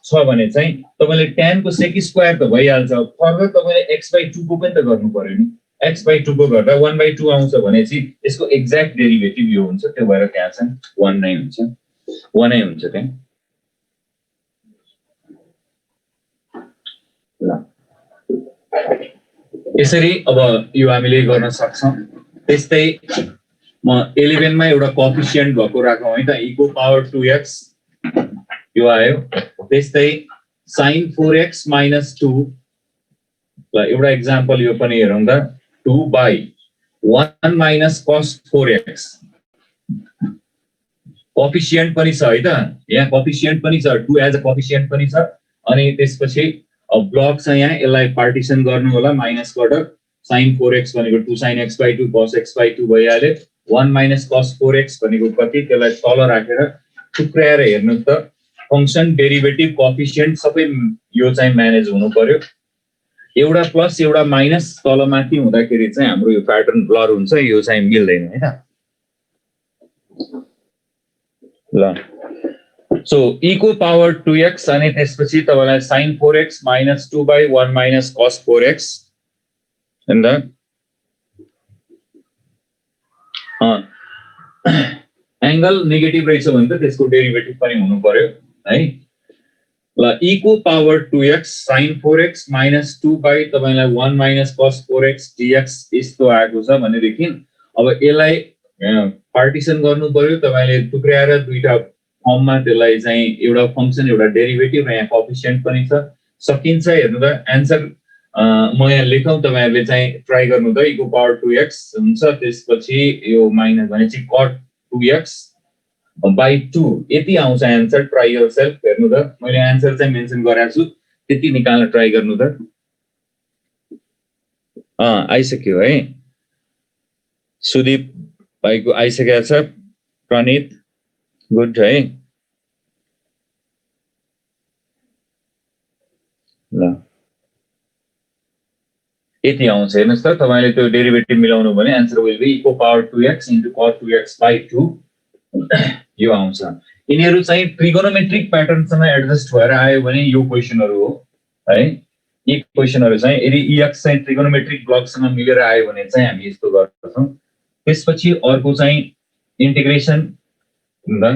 छ भने चाहिँ तपाईले tan को sec स्क्वायर त भइहाल्छ फर्दर तपाईले x by 2 को पनि त गर्नु पर्यो नि x by 2 को गर्दा 1 by 2 आउँछ भनेपछि यसको एक्ज्याक्ट डेरिभेटिभ यो हुन्छ त्यो भएर त्यहाँ चाहिँ 1 नै हुन्छ 1 नै हुन्छ त्यहाँ ल यसरी अब यो हामीले गर्न सक्छौं त्यस्तै म 11 मा एउटा कोएफिसिएन्ट भएको राखौं है त e को पावर 2x यो आयो त्यस्तै sin 4x - 2 ल एउटा एक्जाम्पल यो पनि हेरौं त 2 by 1 minus cos 4x coefficient पनि छ है त यहाँ कोएफिसिएन्ट पनि छ 2 एज अ कोएफिसिएन्ट पनि छ अनि त्यसपछि अब ब्लक छ यहाँ यसलाई पार्टिसन गर्नु होला माइनस गरेर sin 4x भनेको 2 sin x by 2 cos x by 2 भइहाल्यो 1 minus cos 4x भनेको कति त्यसलाई तल राखेर टुक्राएर हेर्नु त फंक्सन डेरिभेटिभ कोएफिसिएन्ट सबै यो चाहिँ म्यानेज हुनु पर्यो एउटा प्लस एउटा माइनस तलमाथि हुँदाखेरि चाहिँ हाम्रो यो प्याटर्न ब्लर हुन्छ यो चाहिँ मिल्दैन हैन ल सो e को पावर 2x अनि त्यसपछि तपाईलाई sin 4x - 2 by 1 minus cos 4x and the angle negative रहेछ भने त त्यसको डेरिभेटिभ पनि हुनु पर्यो है ल e को power 2x sin 4x - 2 by तपाईलाई 1 minus cos 4x dx यस्तो आएको छ भने देखिन अब यसलाई पार्टिसन गर्नु पर्यो तपाईले टुक्राएर दुईटा फर्ममा त्यसलाई चाहिँ एउटा फंक्सन एउटा डेरिभेटिभ र यहाँ कोएफिसिएन्ट पनि छ सकिन्छ हेर्नु त आन्सर म यहाँ लेखौँ तपाईहरुले चाहिँ ट्राई गर्नु त इक्वल पावर 2x हुन्छ त्यसपछि यो माइनस भनेपछि cot 2x by 2 यति आउँछ आन्सर ट्राई योरसेल्फ हेर्नु त मैले आन्सर चाहिँ मेन्सन गरेको छु त्यति निकाल्न ट्राई गर्नु त आइसक्यो है सुदीप भाइको आइसकेको छ प्रणित गुड है ल यति आउँछ हेर्नुस् त तपाईले त्यो डेरिभेटिभ मिलाउनु भने answer will be equal power 2x into cot 2x by 2 यो आउँछ यिनीहरु चाहिँ ट्रिगोनोमेट्रिक प्याटर्नसँग एडजस्ट भएर आयो भने यो क्वेशनहरु हो है यी क्वेशनहरु चाहिँ यदि ex चाहिँ ट्रिगोनोमेट्रिक ब्लकसँग मिलेर आयो भने चाहिँ हामी यस्तो गर्छौं त्यसपछि अर्को चाहिँ इन्टिग्रेसन हुँदा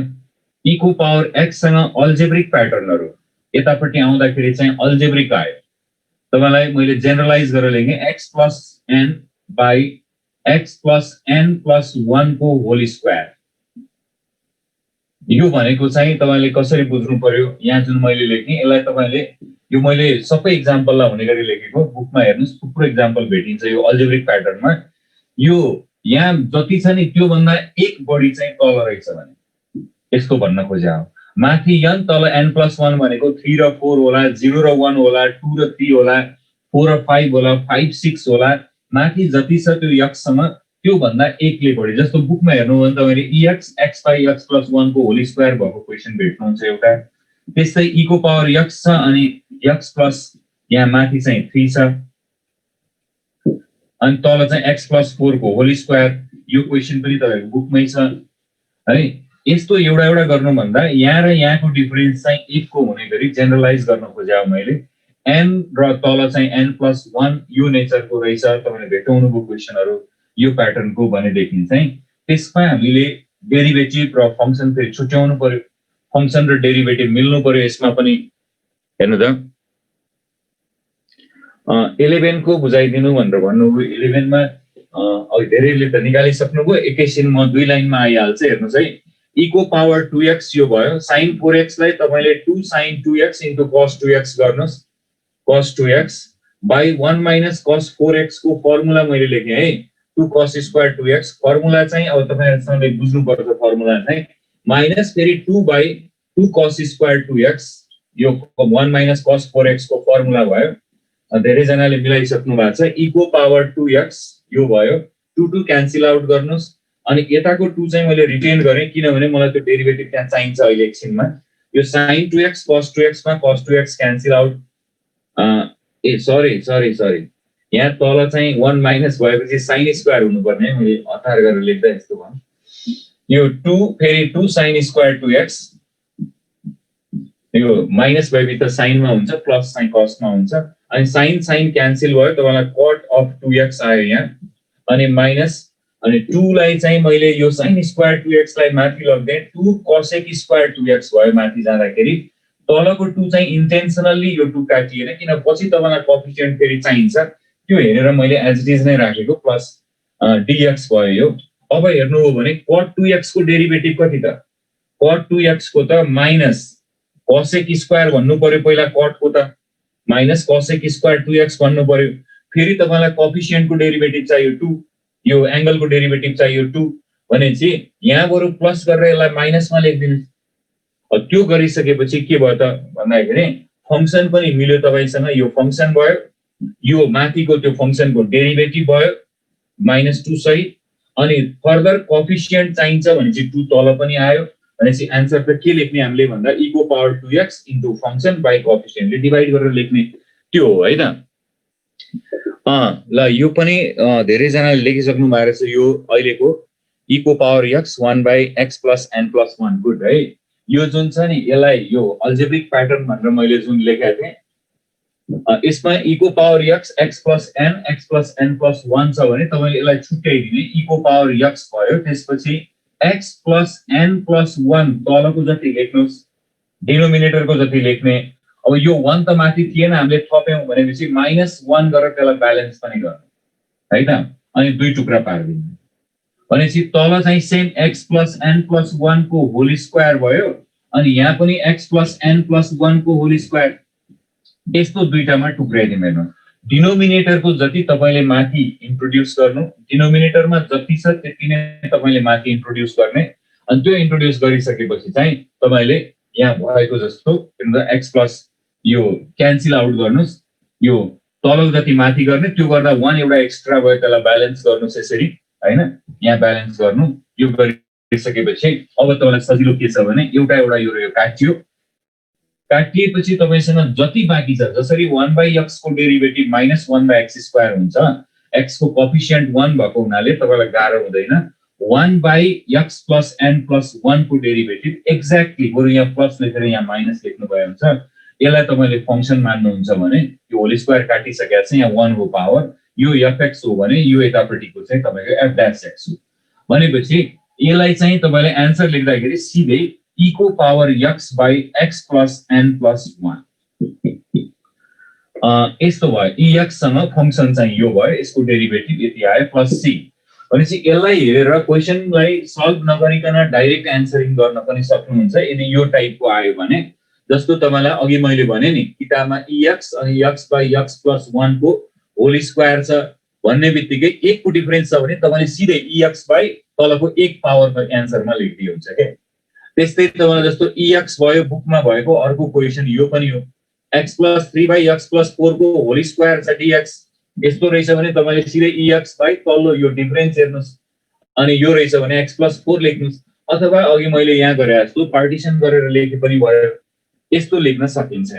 इक्वल पावर x सँग अल्जेब्रिक प्याटर्नहरु यतापट्टि आउँदाखेरि चाहिँ अल्जेब्रिक आयो तपाईलाई मैले जेनरलाइज गरेर लेखे x plus n by x plus n plus 1 को होल स्क्वायर यो भनेको चाहिँ तपाईले कसरी बुझ्नु पर्यो यहाँ जुन मैले लेखे यसलाई तपाईले यो मैले सबै एक्जाम्पललाई हुने गरी लेखेको बुकमा हेर्नुस् थुप्रो एक्जाम्पल भेटिन्छ यो अल्जेब्रिक प्याटर्नमा यो यहाँ जति छ नि त्यो भन्दा एक बढी चाहिँ तल रहेछ भने यसको भन्न खोजे हो माथि n तल n+1 भनेको 3 र 4 होला 0 र 1 होला 2 र 3 होला 4 र 5 होला 5 6 होला माथि जति छ त्यो x सँग त्यो भन्दा एकले बढी जस्तो बुकमा हेर्नु भने तपाईले ex x by x plus 1 को होल स्क्वायर भएको क्वेशन भेट्नुहुन्छ एउटा त्यस्तै e को पावर x छ अनि x प्लस यहाँ माथि चाहिँ 3 छ अनि तल चाहिँ x plus 4 को होल स्क्वायर यो क्वेशन पनि तपाईको बुकमै छ है यस्तो एउटा एउटा गर्नु भन्दा यहाँ र यहाँको डिफरेन्स चाहिँ 1 को हुने गरी जेनरलाइज गर्न खोजेँ मैले n र तल चाहिँ n+1 यो नेचरको रहेछ तपाईले भेटाउनुको क्वेशनहरु यो प्याटर्नको भनेदेखि चाहिँ त्यसमा हामीले डेरिभेटिभ र फंक्सन फेरि छुट्याउनु पर्यो फंक्सन र डेरिभेटिभ मिल्नु पर्यो यसमा पनि हेर्नु त 11 को बुझाइदिनु भनेर भन्नुभयो 11 मा अघि धेरैले त निकालिसक्नुभयो एकैछिन म दुई लाइनमा आइहाल्छ हेर्नुस् है e को पावर 2x यो भयो sin 4x लाई तपाईले 2 sin 2x into cos 2x गर्नुस् cos 2x by 1 minus cos 4x को फर्मुला मैले लेखे है 2 cos square 2x फर्मुला चाहिँ अब तपाईहरुले बुझ्नु पर्छ फर्मुला चाहिँ माइनस फेरि 2 by 2 cos square 2x यो 1 minus cos 4x को फर्मुला भयो धेरै जनाले मिलाइसक्नु भएको छ e को पावर 2x यो भयो 2 2 क्यान्सल आउट गर्नुस् अनि यताको 2 चाहिँ मैले रिटेन गरे किनभने मलाई त्यो डेरिभेटिभ त्यहाँ चाहिन्छ अहिले एकछिनमा यो sin 2x cos 2x मा cos 2x cancel out sorry यहाँ तल चाहिँ 1 माइनस भएपछि sin स्क्वायर हुनुपर्ने मैले अतार गरेर लेख्दा यस्तो भयो यो 2 फेरि 2 sin स्क्वायर 2x यो माइनस भएपछि त sin मा हुन्छ प्लस चाहिँ cos मा हुन्छ अनि sin क्यान्सल भयो तपाईलाई cot of 2x आयो यहाँ अनि माइनस अनि 2 लाई चाहिँ मैले यो sin स्क्वायर 2x लाई माथि लग्दै 2 cosec स्क्वायर 2x भयो माथि जाँदाखेरि तलको 2 चाहिँ इन्टेन्सनली यो 2 काटिएन किन पछि तपाईलाई कोएफिसिएन्ट फेरि चाहिन्छ त्यो हेरेर मैले एज इट इज नै राखेको प्लस dx भयो यो अब हेर्नु हो भने cot 2x को डेरिभेटिभ कति त cot 2x को त माइनस cosec स्क्वायर भन्नु पर्यो पहिला cot को त माइनस cosec स्क्वायर 2x भन्नु पर्यो फेरि तपाईलाई कोएफिसिएन्ट को डेरिभेटिभ चाहियो 2 यो एंगल को डेरिभेटिभ चाहियो 2 भनेपछि यहाँ बरु प्लस गरेर यसलाई माइनसमा लेखिदिनुस् त्यो गरिसकेपछि के भयो त भन्दाखेरि फंक्सन पनि मिल्यो तपाईसँग यो फंक्सन भयो यो माथिको त्यो फंक्सनको डेरिभेटिभ भयो -2 सहित अनि फर्दर कोएफिसिएन्ट चाहिन्छ भनेपछि 2 तल पनि आयो भनेपछि आन्सर त के लेख्ने हामीले भन्दा e को power 2x into function by कोएफिसिएन्टले डिवाइड गरेर लेख्ने त्यो हो है त ल यो पनि धेरै जनाले लेखिसक्नु भएको रहेछ यो अहिलेको e को पावर x 1 by x plus n plus 1 good है यो जुन छ नि यसलाई यो अल्जेब्रिक प्याटर्न भनेर मैले जुन लेखेको थिएँ यसमा e को पावर x plus n plus 1 छ भने तपाईले यसलाई छुट्याइदिने e को पावर x भयो त्यसपछि x plus n plus 1 तलको जति लेख्नुस् डिनोमिनेटरको जति लेख्ने अब यो 1 त माथि थिएन हामीले थप्यौं भनेपछि -1 गरेर त्यसलाई ब्यालेन्स पनि गर्नु है त अनि दुई टुक्रा पार्दिनु भनेपछि तल चाहिँ same x plus n plus 1 को होल स्क्वायर भयो अनि यहाँ पनि x प्लस n प्लस 1 को होल स्क्वायर यस्तो दुईटामा टुक्राइदिउँ हेर्नु डिनोमिनेटरको जति तपाईले माथि इन्ट्रोड्युस गर्नु डिनोमिनेटरमा जति छ त्यति नै तपाईले माथि इन्ट्रोड्युस गर्ने अनि त्यो इन्ट्रोड्युस गरिसकेपछि चाहिँ तपाईले यहाँ भएको जस्तो x प्लस यो क्यान्सल आउट गर्नुस् यो तल जति माथि गर्ने त्यो गर्दा 1 एउटा एक्स्ट्रा भयो त्यसलाई ब्यालेन्स गर्नुस् यसरी हैन यहाँ ब्यालेन्स गर्नु यो गरिसकेपछि अब तपाईलाई सजिलो के छ भने एउटा एउटा यो काट्यो काटिएपछि तपाईसँग जति बाँकी छ जसरी 1/x को डेरिभेटिभ माइनस 1/x² हुन्छ x को कोएफिसिएन्ट 1 भएको हुनाले तपाईलाई गाह्रो हुँदैन 1/x प्लस n प्लस 1 को डेरिभेटिभ एक्ज्याक्टली बरु यहाँ प्लस लेखेर यहाँ माइनस लेख्नु भयो हुन्छ यसलाई तपाईले फंक्सन मान्नुहुन्छ भने यो होल स्क्वायर काटिसकेपछि यहाँ 1 हो पावर यो fx हो भने यो यतापट्टिको चाहिँ तपाईको f'(x) हो भनेपछि यसलाई चाहिँ तपाईले आन्सर लेख्दाखेरि सिधै e को पावर x by x plus n plus 1 यस्तो भयो ex सँग फंक्सन चाहिँ यो भयो यसको डेरिभेटिभ यति आयो प्लस c भनेपछि यसलाई हेरेर क्वेशनलाई सल्भ नगरिकन डाइरेक्ट आन्सरिङ गर्न पनि सक्नुहुन्छ यदि यो टाइपको आयो भने जस्तो तपाईलाई अघि मैले भने नि किताबमा ex अनि x by x plus 1 को होल स्क्वायर छ भन्ने बित्तिकै 1 को डिफरेन्स छ भने तपाईले सिधै ex by तलको 1 पावरको आन्सरमा लेख्दै हुन्छ के त्यस्तै तपाईलाई जस्तो ex भयो बुकमा भएको अर्को क्वेशन यो पनि हो x plus 3/x plus 4 को होल स्क्वायर छ dx यस्तो रहेछ भने तपाईले सिधै ex by तल्लो यो डिफरेन्स हेर्नुस् अनि यो रहेछ भने x plus 4 लेख्नुस् अथवा अघि मैले यहाँ गरे जस्तो पार्टिसन गरेर लेखे पनि भयो यस्तो लेख्न सकिन्छ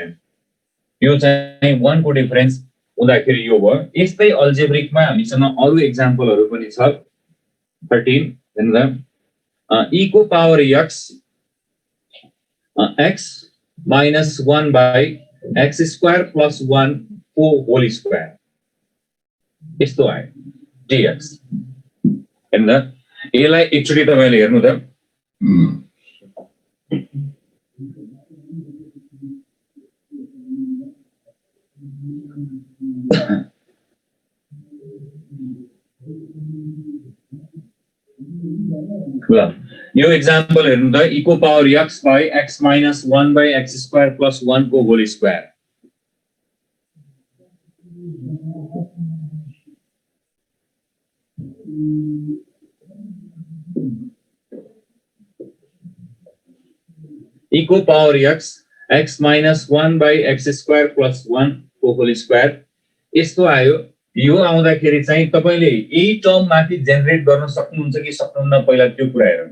यो चाहिँ 1 को डिफरेन्स हुँदाखेरि यो भयो यस्तै अल्जेब्रिकमा हामीसँग अरु एक्जाम्पलहरु पनि छ 13 हेर्नुदा e को पावर x x minus 1 by x square plus 1 को होल स्क्वायर यस्तो आयो dx हेर्नुदा यसलाई एकचोटी तपाईले हेर्नु त ल यो एक्जाम्पल हेर्नु त e को पावर x by x minus 1 by x square plus 1 को होल स्क्वायर e को पावर x x minus 1 by x square plus 1 को होल स्क्वायर यस्तो आयो यो आउँदाखेरि चाहिँ तपाईले यही टर्म माथि जेनेरेट गर्न सक्नुहुन्छ कि सक्नुहुन्न पहिला त्यो कुरा हेरौँ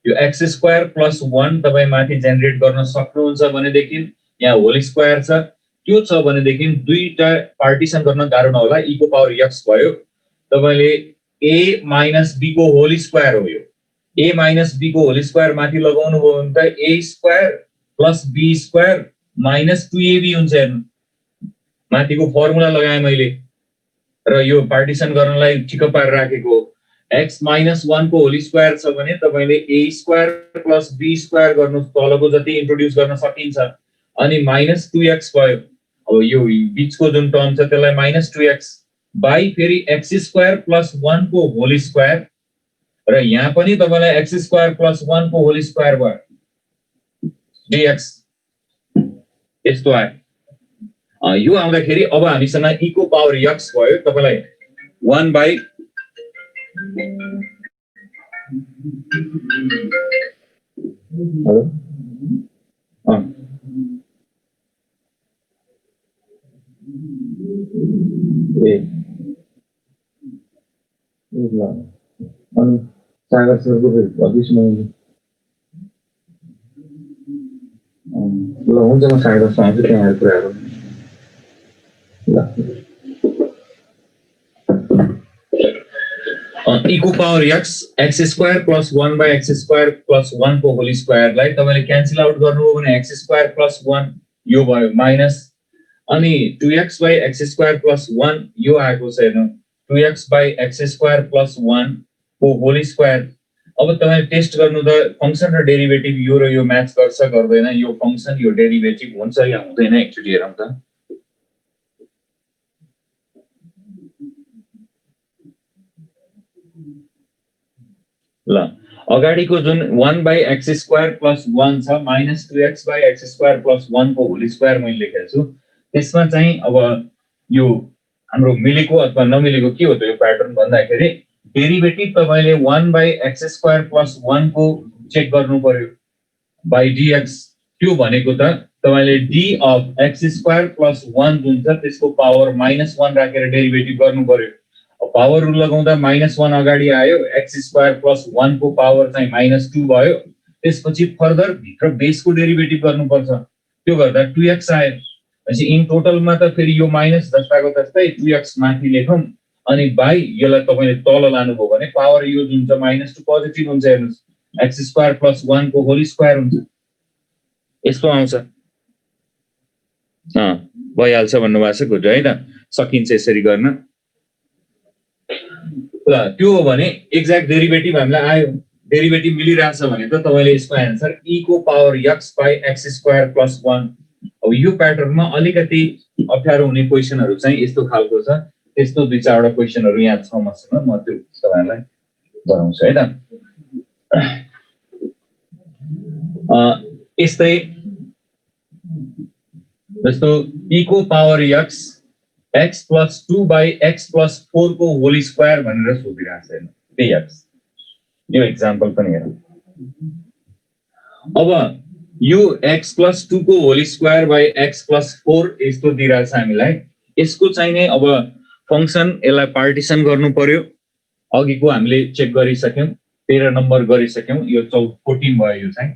यो x स्क्वायर प्लस 1 तपाई माथि जेनेरेट गर्न सक्नुहुन्छ भने देखि यहाँ होल स्क्वायर छ त्यो छ भने देखि दुईटा पार्टिसन गर्न गाह्रो नहोला e को पावर x भयो तपाईले a minus b को होल स्क्वायर हो यो a minus b को होल स्क्वायर माथि लगाउनु भयो भने त a square plus b square minus 2ab हुन्छ हेर्नु माथिको फर्मुला लगाए मैले र यो पार्टिसन गर्नलाई ठिक पारेर राखेको x minus 1 को होल स्क्वायर छ भने तपाईले a square plus b square गर्नु तलको जति इन्ट्रोड्युस गर्न सकिन्छ अनि माइनस 2x भयो अब यो बीचको जुन टर्म छ त्यसलाई माइनस 2x बाइ फेरि x स्क्वायर प्लस 1 को होल स्क्वायर र यहाँ पनि तपाईलाई x स्क्वायर प्लस 1 को होल स्क्वायर भयो dx यस्तो आयो यो आउँदाखेरि अब हामीसँग e को पावर x भयो तपाईलाई 1 by हेलो ए ल अनि सागर सरको अफिस मा ल हुन्छ म सागर सरसँग त्यहाँ आएर कुरा गरौँ e को पावर x x square plus 1 by x square plus 1 को होल स्क्वायर लाई तपाईले क्यान्सल आउट गर्नुभयो भने x स्क्वायर प्लस 1 यो भयो माइनस अनि 2x by x square plus 1 यो आएको छ हेर्नु 2x by x square plus 1 को होल स्क्वायर अब तपाईले टेस्ट गर्नु त फंक्सन र डेरिभेटिभ यो र यो म्याच गर्छ गर्दैन यो फंक्सन यो डेरिभेटिभ हुन्छ या हुँदैन एकचोटी हेरौँ त ल अगाडिको जुन 1/x² + 1 छ -2x/x² + 1 को होल स्क्वायर मैले लेखेको छु त्यसमा चाहिँ अब यो हाम्रो मिलेको अथवा नमिलेको के हो त यो प्याटर्न भन्दाखेरि डेरिभेटिभ तपाईले 1/x² + 1 को चेक गर्नु पर्यो by dx त्यो भनेको त तपाईले d of x² + 1 जुन छ त्यसको पावर -1 राखेर डेरिभेटिभ गर्नु पर्यो पावर रुल लगाउँदा -1 अगाडि आयो x² + 1 को पावर चाहिँ -2 भयो त्यसपछि फर्दर भित्र बेसको डेरिभेटिभ गर्नुपर्छ त्यो गर्दा 2x आयोपछि इन टोटलमा त फेरि यो माइनस जस्ताको तस्तै 2x माथि लेखौं अनि बाइ यसलाई तपाईले तल लानुभयो भने पावर यो जुन छ -2 पोजिटिभ हुन्छ हेर्नुस् x² + 1 को होल स्क्वायर हुन्छ यस्तो आउँछ भइहाल्छ भन्नुभएको छ गुड है त सकिन्छ यसरी गर्न ल त्यो हो भने एक्ज्याक्ट डेरिभेटिभ हामीलाई आयो डेरिभेटिभ मिलिरहेछ भने त तपाईले यसको आन्सर e को पावर x/x² + 1 अब यो प्याटर्नमा अलिकति अप्ठ्यारो हुने क्वेशनहरु चाहिँ यस्तो खालको छ त्यस्तो दुई चारवटा क्वेशनहरु यहाँ छ मसँग म त्यो तपाईहरुलाई गराउँछु है त यस्तै जस्तो e को पावर x + 2/x + 4 को होल स्क्वायर भनेर सोधिरहेको छ त्यही x यो एक्जाम्पल पनि हेरौँ अब यो x + 2 को होल स्क्वायर / x + 4 यस्तो दिइरहेको छ हामीलाई यसको चाहिँ नै अब फंक्सन यसलाई पार्टिसन गर्नु पर्यो अघिको हामीले चेक गरिसक्यौं 13 नम्बर गरिसक्यौं यो 14 भयो यो चाहिँ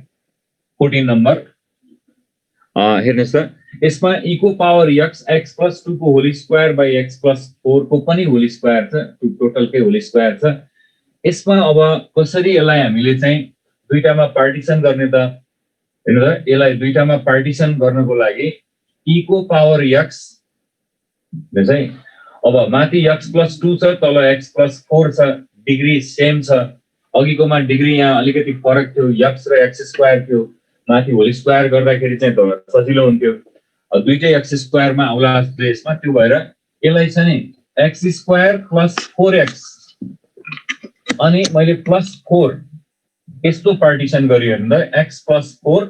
14 नम्बर हेर्नुस् त यसमा e को पावर x + 2 को होल स्क्वायर / x + 4 को पनि होल स्क्वायर छ टोटलकै होल स्क्वायर छ यसमा अब कसरी यसलाई हामीले चाहिँ दुईटामा पार्टिसन गर्ने त हेर्नु त यसलाई दुईटामा पार्टिसन गर्नको लागि e को पावर x ले चाहिँ अब माथि x + 2 छ तल x + 4 छ डिग्री सेम छ अघिकोमा डिग्री यहाँ अलिकति फरक थियो x र x² थियो माथि होल स्क्वायर गर्दाखेरि चाहिँ त सजिलो हुन्थ्यो दुईटै x² मा आउला यसमा त्यो भएर यसलाई चाहिँ x² + 4x अनि मैले +4 यस्तो पार्टिसन गरि हेर्नु त x + 4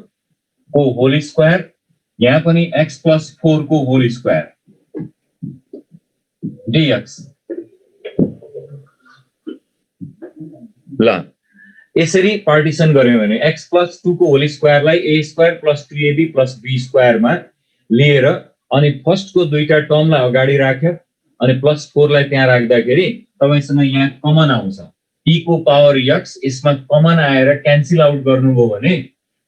को होल स्क्वायर यहाँ पनि x + 4 को होल स्क्वायर dx ल यसरी पार्टिसन गर्यौं भने x + 2 को होल स्क्वायरलाई a² + 3ab + b² मा लिएर अनि फर्स्ट को दुईटा टर्मलाई अगाडि राख्यो अनि +4 लाई त्यहाँ राख्दाखेरि तपाईसँग यहाँ कमन आउँछ e को पावर x यसमा कमन आएर क्यान्सल आउट गर्नुभयो भने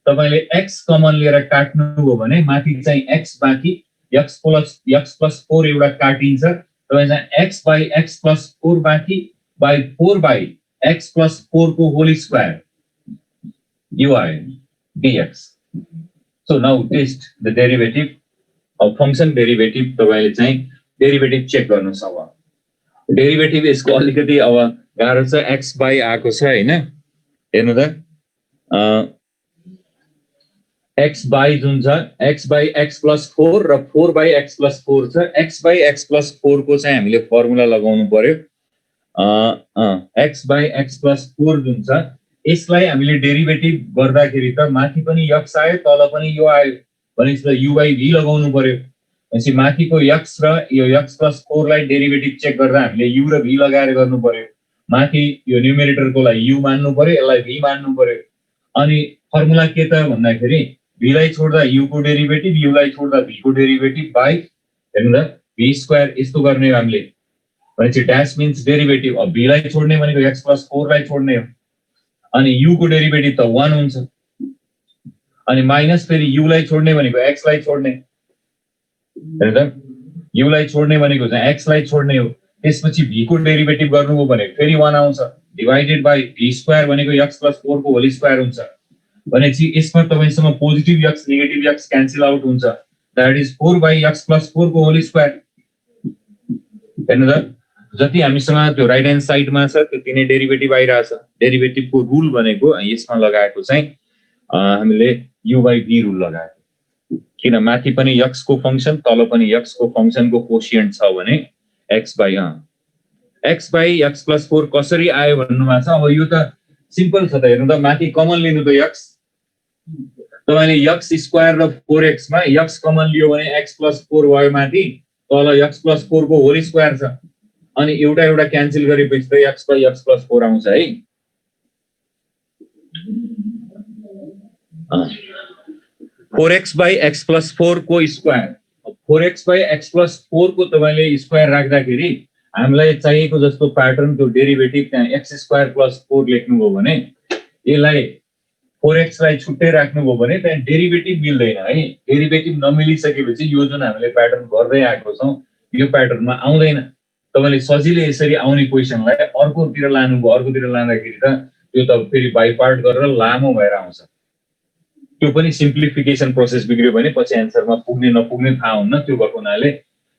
तपाईले x कमन लिएर काट्नुभयो भने माथि चाहिँ x बाँकी x + 4 एउटा काटिन्छ तपाईसँग x/x + 4 बाँकी by 4/x + 4 को होल स्क्वायर यो आयो dx so now test the derivative of function derivative तपाईले चाहिँ डेरिभेटिभ चेक गर्नुस् अब डेरिभेटिभ यसको अलिकति अब गाह्रो छ x/ आको छ हैन हेर्नु त x/ जुन छ x/x + 4 र 4/x + 4 छ x/x + 4 को चाहिँ हामीले फर्मुला लगाउनु पर्यो x/x + 4 जुन छ यसलाई हामीले डेरिभेटिभ गर्दाखेरि त माथि पनि x आयो तल पनि यो आयो भनेपछि u/v लगाउनु पर्यो भनेपछि माथिको x र यो x + 4 लाई डेरिभेटिभ चेक गर्दा हामीले u र v लगाएर गर्नु पर्यो माथि यो न्युमेरेटरको लागि u मान्नु पर्यो यसलाई v मान्नु पर्यो अनि फर्मुला के त भन्दाखेरि v लाई छोड्दा u को डेरिभेटिभ u लाई छोड्दा v को डेरिभेटिभ बाइ हेर्नु त v² यस्तो गर्ने हामीले भनेपछि ड्याश मिन्स डेरिभेटिभ अब v लाई छोड्ने भनेको x + 4 लाई छोड्ने हो अनि u को डेरिभेटिभ त 1 हुन्छ अनि माइनस फेरि u लाई छोड्ने भनेको x लाई छोड्ने हेर्नु त u लाई छोड्ने भनेको चाहिँ x लाई छोड्ने हो त्यसपछि v को डेरिभेटिभ गर्नुभयो भने फेरि 1 आउँछ डिवाइडेड बाइ v² भनेको x + 4 को होल स्क्वायर हुन्छ भनेपछि यसमा तपाईसँग positive x negative x cancel out हुन्छ दैट इज 4/x + 4 को होल स्क्वायर हेर्नु त जति हामीसँग त्यो राइट ह्यान्ड साइडमा छ त्यति नै डेरिभेटिभ आइराछ डेरिभेटिभको रुल भनेको यसमा लगाएको चाहिँ हामीले u/v रुल लगाएको किन माथि पनि x को फंक्सन तल पनि x को फंक्सनको कोशिएन्ट छ भने x/x + 4 कसरी आयो भन्नुमा छ अब यो त सिम्पल छ त हेर्नु त माथि कमन लिनु त x तपाईले x स्क्वायर र 4x मा x कमन लियो भने x + 4 भयो माथि तल x + 4 को होल स्क्वायर छ अनि एउटा एउटा क्यान्सल गरेपछि त x + 4 आउँछ है 4x / x + 4 को स्क्वायर 4x / x + 4 को तपाईले स्क्वायर राख्दाखेरि हामीलाई चाहिएको जस्तो प्याटर्न त्यो डेरिभेटिभ त्यहाँ x² + 4 लेख्नुभयो भने यसलाई 4x लाई छुट्टै राख्नुभयो भने त्यहाँ डेरिभेटिभ मिल्दैन है डेरिभेटिभ नमिलिसकेपछि यो जुन हामीले प्याटर्न गर्दै आएको छौं यो प्याटर्नमा आउँदैन तपाईले सजिलै यसरी आउने क्वेशनलाई अर्कोतिर लानुभयो अर्कोतिर लाँदाखेरि त त्यो त फेरि बाइ पार्ट गरेर लामो भएर आउँछ त्यो पनि सिम्प्लिफिकेसन प्रोसेस बिग्रियो भने पछि एन्सरमा पुग्ने नपुग्ने थाहा हुन्न त्यो भएको हुनाले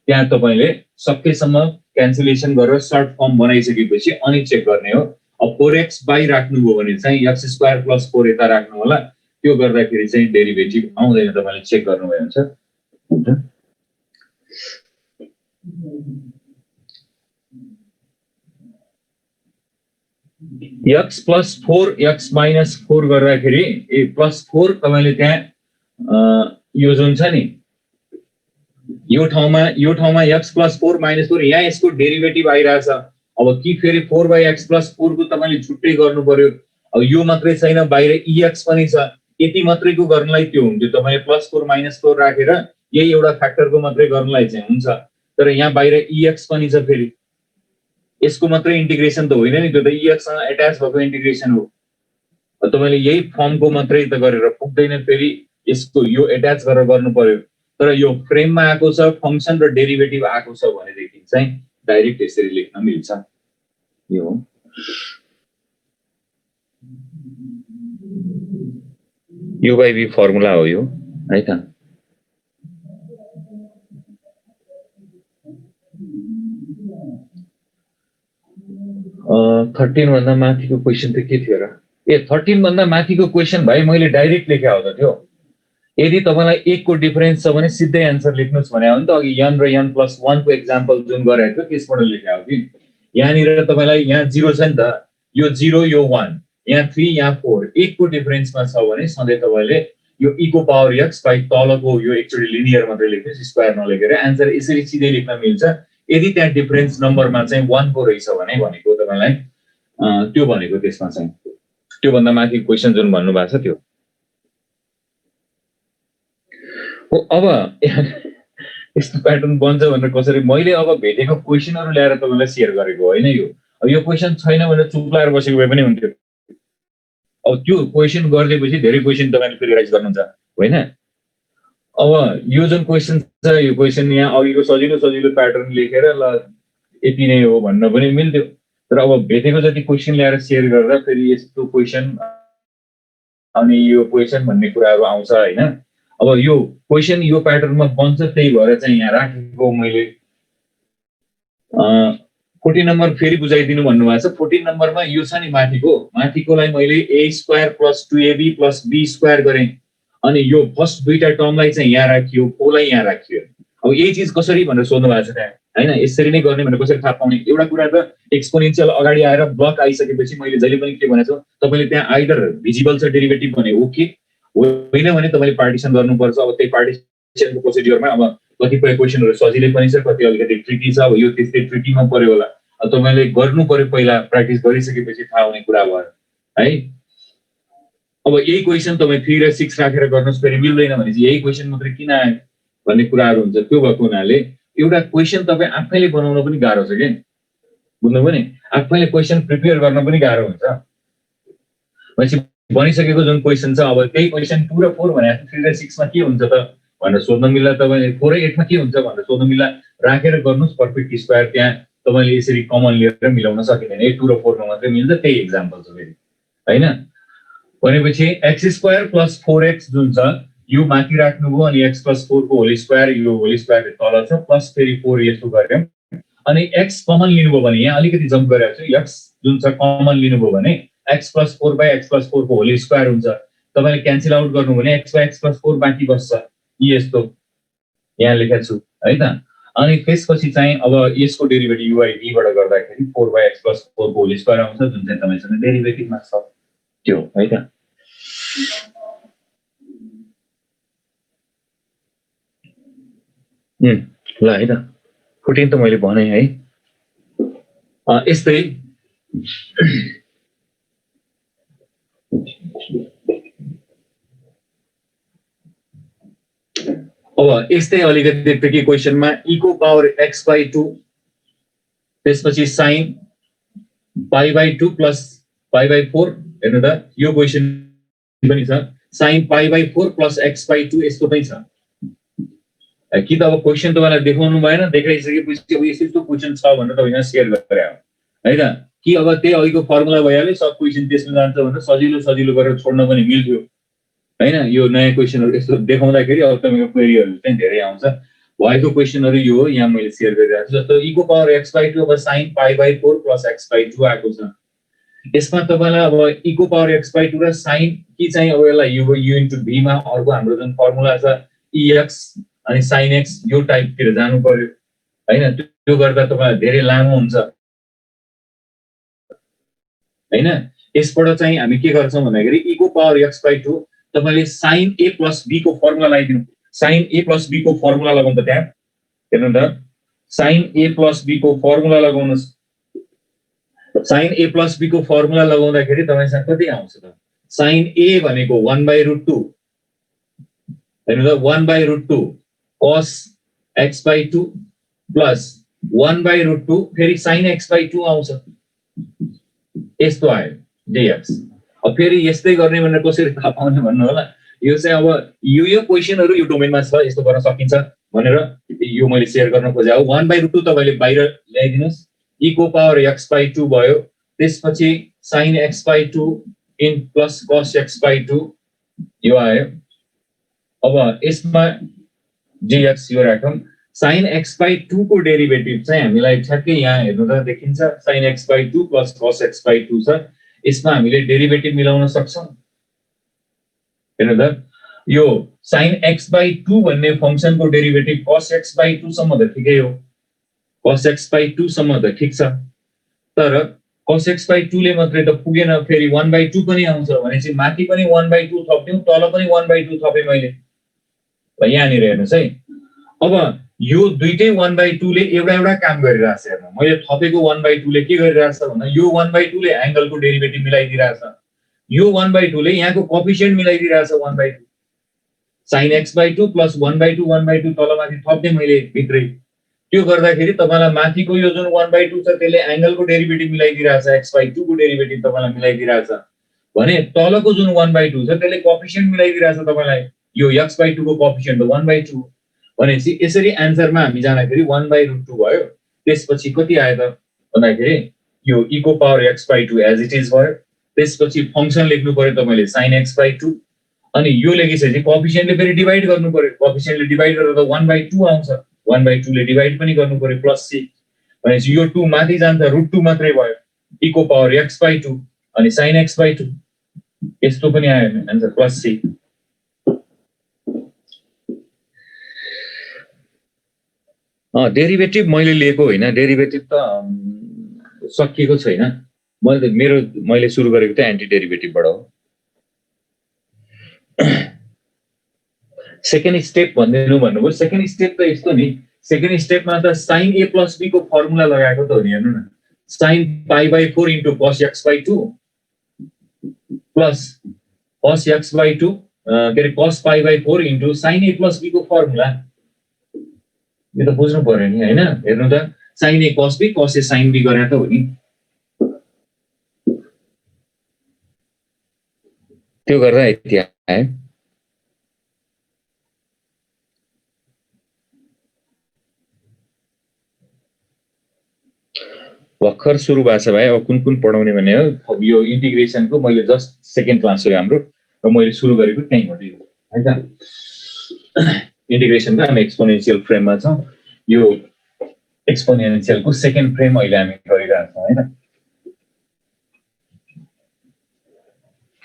त्यहाँ तपाईले सकेसम्म क्यान्सलेसन गरेर सर्ट फर्म बनाइसकेपछि अनि चेक गर्ने हो अब 4x बाइ राख्नुभयो भने चाहिँ x² + 4 यता राख्नु होला त्यो गर्दाखेरि चाहिँ डेरिभेटिभ आउँदैन तपाईले चेक गर्नुभयो हुन्छ x + 4 x - 4 गर्दाखेरि +4 तपाईले त्यहाँ यो जुन छ नि यो ठाउँमा x + 4 - 4 यहाँ यसको डेरिभेटिभ आइराछ अब कि फेरि 4/x + 4 को तपाईले छुट्टै गर्नु पर्यो अब यो मात्रै छैन बाहिर ex पनि छ यति मात्रैको गर्नलाई त्यो हुन्छ तपाईले +4 - 4 राखेर यही एउटा फ्याक्टरको मात्रै गर्नलाई चाहिँ हुन्छ तर यहाँ बाहिर ex पनि छ फेरि यसको मात्रै इन्टिग्रेसन त होइन नि त्यो त ex सँग अट्याच भएको इन्टिग्रेसन हो तपाईले यही फर्मको मात्रै त गरेर पुग्दैन फेरि यसको यो अट्याच गरेर गर्नु पर्यो तर यो फ्रेममा आएको छ फंक्सन र डेरिभेटिभ आएको छ भनेदेखि चाहिँ डाइरेक्ट यसरी लेख्न मिल्छ यो u/v फर्मुला हो यो है त 13 भन्दा माथिको क्वेशन त के थियो र 13 भन्दा माथिको क्वेशन भाइ मैले डाइरेक्ट लेखे हो त त्यो यदि तपाईलाई 1 को डिफरेन्स छ भने सिधै आन्सर लेख्नुस् भने हो नि त अघि n र n + 1 को एक्जाम्पल जुन गरेको थियो त्यसबाट लेखे हो कि यहाँनिर तपाईलाई यहाँ 0 छ नि त यो 0 यो 1 यहाँ 3 यहाँ 4 1 को डिफरेन्समा छ भने सधैँ तपाईले यो e को पावर x बाइ तलको यो एकचोटी लिनियर मात्रै लेख्नुस् स्क्वायर नलेखेर आन्सर यसरी सिधै लेख्न मिल्छ यदि त्यहाँ डिफरेन्स नम्बरमा चाहिँ 1 को रहेछ भने भनेको तपाईलाई त्यो भनेको त्यसमा चाहिँ त्यो भन्दा माथि क्वेशन जुन भन्नु भएको छ त्यो हो अब यस्तो प्याटर्न बन्छ भनेर कसरी मैले अब भेटेको क्वेशनहरु ल्याएर तपाईलाई शेयर गरेको होइन यो अब यो क्वेशन छैन भने चुप लाएर बसेको भए पनि हुन्थ्यो अब त्यो क्वेशन गर्दैपछि धेरै क्वेशन तपाईले फेरि राइज गर्नुहुन्छ होइन अब यो जुन क्वेशन छ यो क्वेशन यहाँ अघिको सजिलो प्याटर्न लेखेर ल यति नै हो भन्न पनि मिल्थ्यो तर अब भेटेको जति क्वेशन ल्याएर शेयर गरेर फेरि यस्तो क्वेशन अनि यो क्वेशन भन्ने कुराहरु आउँछ हैन अब यो क्वेशन यो प्याटर्नमा बन्छ त्यही भएर चाहिँ यहाँ राखेको मैले 14 नम्बर फेरि बुझाइदिनु भन्नुभएको छ 14 नम्बरमा यो छ नि माथिकोलाई मैले a² + 2ab + b² गरे अनि यो फर्स्ट दुईटा टर्मलाई चाहिँ यहाँ राखियो कोलाई यहाँ राखियो अब यही चीज कसरी भनेर सोध्नु भएको छ त्यहाँ हैन यसरी नै गर्ने भनेर कसरी थाहा पाउने एउटा कुरा त एक्सपोनेन्शियल अगाडि आएर ब्लक आइसकेपछि मैले जहिले पनि के भनेको छु तपाईले त्यहाँ आइदर भिजिबल छ डेरिभेटिभ भने ओके होइन भने तपाईले पार्टिसन गर्नुपर्छ अब त्यही पार्टिसनको प्रोसिड्युरमा अब कतिपय क्वेशनहरु सजिलै पनि छ कति अलिकति ट्रिकी छ अब यो त्यस्तै ट्रिकीमा पर्यो होला अब तपाईले गर्नु पर्यो पहिला प्र्याक्टिस गरिसकेपछि थाहा हुने कुरा भयो है अब यही क्वेशन तपाई 3 र 6 राखेर गर्नुस् फेरि मिल्दैन भने चाहिँ यही क्वेशन मात्रै किन आयो भन्ने कुराहरु हुन्छ त्यो भएको हुनाले एउटा क्वेशन तपाई आफैले बनाउन पनि गाह्रो छ के बुझ्नु पनि आफैले क्वेशन प्रिपेयर गर्न पनि गाह्रो हुन्छ पछि बनिसकेको जुन क्वेशन छ अब त्यही क्वेशन 2 र 4 भने 3 र 6 मा के हुन्छ त भनेर सोध्न मिल्ला तपाईले 4 र 8 मा के हुन्छ भनेर सोध्न मिल्ला राखेर गर्नुस् पर्फेक्ट स्क्वायर त्यहाँ तपाईले यसरी कमन लिएर मिलाउन सकिदैन 2 र 4 मा मात्रै मिल्छ त्यही एक्जाम्पल छ फेरि हैन भनेपछि x² + 4x जुन छ यो माथि राख्नुभयो अनि x + 4 को होल स्क्वायर यो होल स्क्वायर तल छ प्लस फेरि 4 यसो गर्यौं अनि x कमन लिनुभयो भने यहाँ अलिकति जम्प गरेको छु x जुन छ कमन लिनुभयो भने x + 4/x + 4 को होल स्क्वायर हुन्छ तपाईले क्यान्सल आउट गर्नु भने x/x + 4 बाँकी बस्छ यस्तो यहाँ लेखेको छु है त अनि त्यसपछि चाहिँ अब यसको डेरिभेटिभ u/v बाट गर्दाखेरि 4/x + 4 को होल स्क्वायर आउँछ जुन चाहिँ तपाईसँग डेरिभेटिभमा छ त्यो है त ल है त 14 त मैले भने है यस्तै अब यस्तै अलिकति ट्रिकी क्वेशनमा इको पावर x/2 त्यसपछि sin π/2 प्लस π/4 हेर्नु त यो क्वेशन पनि छ sin π/4 प्लस x/2 यस्तो पनि छ कि त अब क्वेशन तपाईलाई देखाउनु भएन देखाइसकेपछि अब यस्तो क्वेशन छ भनेर तपाईसँग शेयर गरे है त कि अब त्यही अघिको फर्मुला भइहाल्यो सब क्वेशन त्यसमा जान्छ भनेर सजिलो गरेर छोड्न पनि मिल्थ्यो हैन यो नयाँ क्वेशनहरु यस्तो देखाउँदाखेरि अब तपाईको क्वेरीहरु चाहिँ धेरै आउँछ भएको क्वेशनहरु यो हो यहाँ मैले शेयर गरिरहेको छु जस्तो e को पावर x/2 अब sin π/4 प्लस x/2 आएको छ यसमा तपाईलाई अब e को पावर x/2 र sin के चाहिँ अब यसलाई u इन्टु v मा अर्को हाम्रो जुन फर्मुला छ ex अनि sin x यो टाइपतिर जानु पर्यो हैन त्यो गर्दा तपाईलाई धेरै लामो हुन्छ हैन यसबाट चाहिँ हामी के गर्छौं भन्दाखेरि e को पावर x/2 तपाईले sin a plus b को फर्मुला लगाइदिनु sin a plus b को फर्मुला लगाउँ त त्यहाँ हेर्नु त sin a plus b को फर्मुला लगाउनुस् sin a plus b को फर्मुला लगाउँदाखेरि तपाईसँग कति आउँछ त sin a भनेको 1/√2 हेर्नु त 1/√2 cos x/2 प्लस 1/√2 फेरि sin x/2 आउँछ यस्तो आयो dx अब फेरि यस्तै गर्ने भनेर कसरी थाहा पाउने भन्नु होला यो चाहिँ अब यो क्वेशनहरु यो डोमेनमा छ यस्तो गर्न सकिन्छ भनेर यो मैले शेयर गर्न खोजे हो 1/√2 तपाईले बाहिर ल्याइदिनुस् e को पावर x/2 भयो त्यसपछि sin x/2 in plus cos x/2 यो आयो अब यसमा dx यो राखौं sin x/2 को डेरिभेटिभ चाहिँ हामीलाई ठ्याक्कै यहाँ हेर्नु त देखिन्छ sin x/2 plus cos x/2 छ यसमा हामीले डेरिभेटिभ मिलाउन सक्छौं हेर्नु त यो sin x/2 भन्ने फंक्शनको डेरिभेटिभ cos x/2 सम्म त ठिकै हो cos x/2 सम्म त ठीक छ तर cos x/2 ले मात्रै त पुगेन फेरि 1/2 पनि आउँछ भनेपछि माथि पनि 1/2 थप्यौं तल पनि 1/2 थपे मैले ल यहाँनिर हेर्नुस् है अब यो दुईटै 1/2 ले एउटा काम गरिरहेछ हेर्नु मैले थपेको 1/2 ले के गरिरहेछ भन्दा यो 1/2 ले एंगलको डेरिभेटिभ मिलाइदिरहेछ यो 1/2 ले यहाँको कोएफिसिएन्ट मिलाइदिरहेछ 1/2 sin x/2 प्लस 1/2 तलमाथि थप्दै मैले भित्रै त्यो गर्दाखेरि तपाईलाई माथिको यो जुन 1/2 छ त्यसले एंगलको डेरिभेटिभ मिलाइदिरहेछ x/2 को डेरिभेटिभ तपाईलाई मिलाइदिरहेछ भने तलको जुन 1/2 छ त्यसले कोएफिसिएन्ट मिलाइदिरहेछ तपाईलाई यो x/2 को कोएफिसिएन्ट 1/2 भनेपछि यसरी आन्सरमा हामी जाँदाखेरि 1/√2 भयो त्यसपछि कति आयो त भन्दाखेरि यो e को power x/2 as it is भयो त्यसपछि फंक्सन लेख्नु पर्यो तपाईले sin x/2 अनि यो लेखिसकेपछि कोएफिसिएन्टले फेरि डिवाइड गर्नु पर्यो कोएफिसिएन्टले डिवाइड गरेर त 1/2 आउँछ 1/2 ले डिवाइड पनि गर्नु पर्यो प्लस c भनेपछि यो 2 माथि जान्छ √2 मात्रै भयो e को पावर x/2 अनि sin x/2 यस्तो पनि आयो आन्सर प्लस c डेरिभेटिभ मैले लिएको हैन डेरिभेटिभ त सकिएको छैन मैले सुरु गरेको त एन्टी डेरिभेटिभबाट हो सेकेन्ड स्टेप भन्नुभयो सेकेन्ड स्टेप त यस्तो नि सेकेन्ड स्टेपमा त sin a plus b को फर्मुला लगाएको त हो नि हेर्नु न sin π/4 into cos x/2 plus cos x/2 के रे cos π/4 into sin a plus b को फर्मुला यो त बुझ्नु पर्यो नि हैन हेर्नु त sin a cos b cos a sin b गरे त हो नि त्यो गर्दा यति आयो भर्खर सुरु भएको छ भाइ अब कुन पढाउने भने हो यो इन्टिग्रेसनको मैले जस्ट सेकेन्ड क्लास हो हाम्रो र मैले सुरु गरेको त्यहीँबाट हो हैन इन्टिग्रेसनको हामी एक्सपोनेन्शियल फ्रेममा छौं यो एक्सपोनेन्शियलको सेकेन्ड फ्रेम अहिले हामी गरिरहेका छौं हैन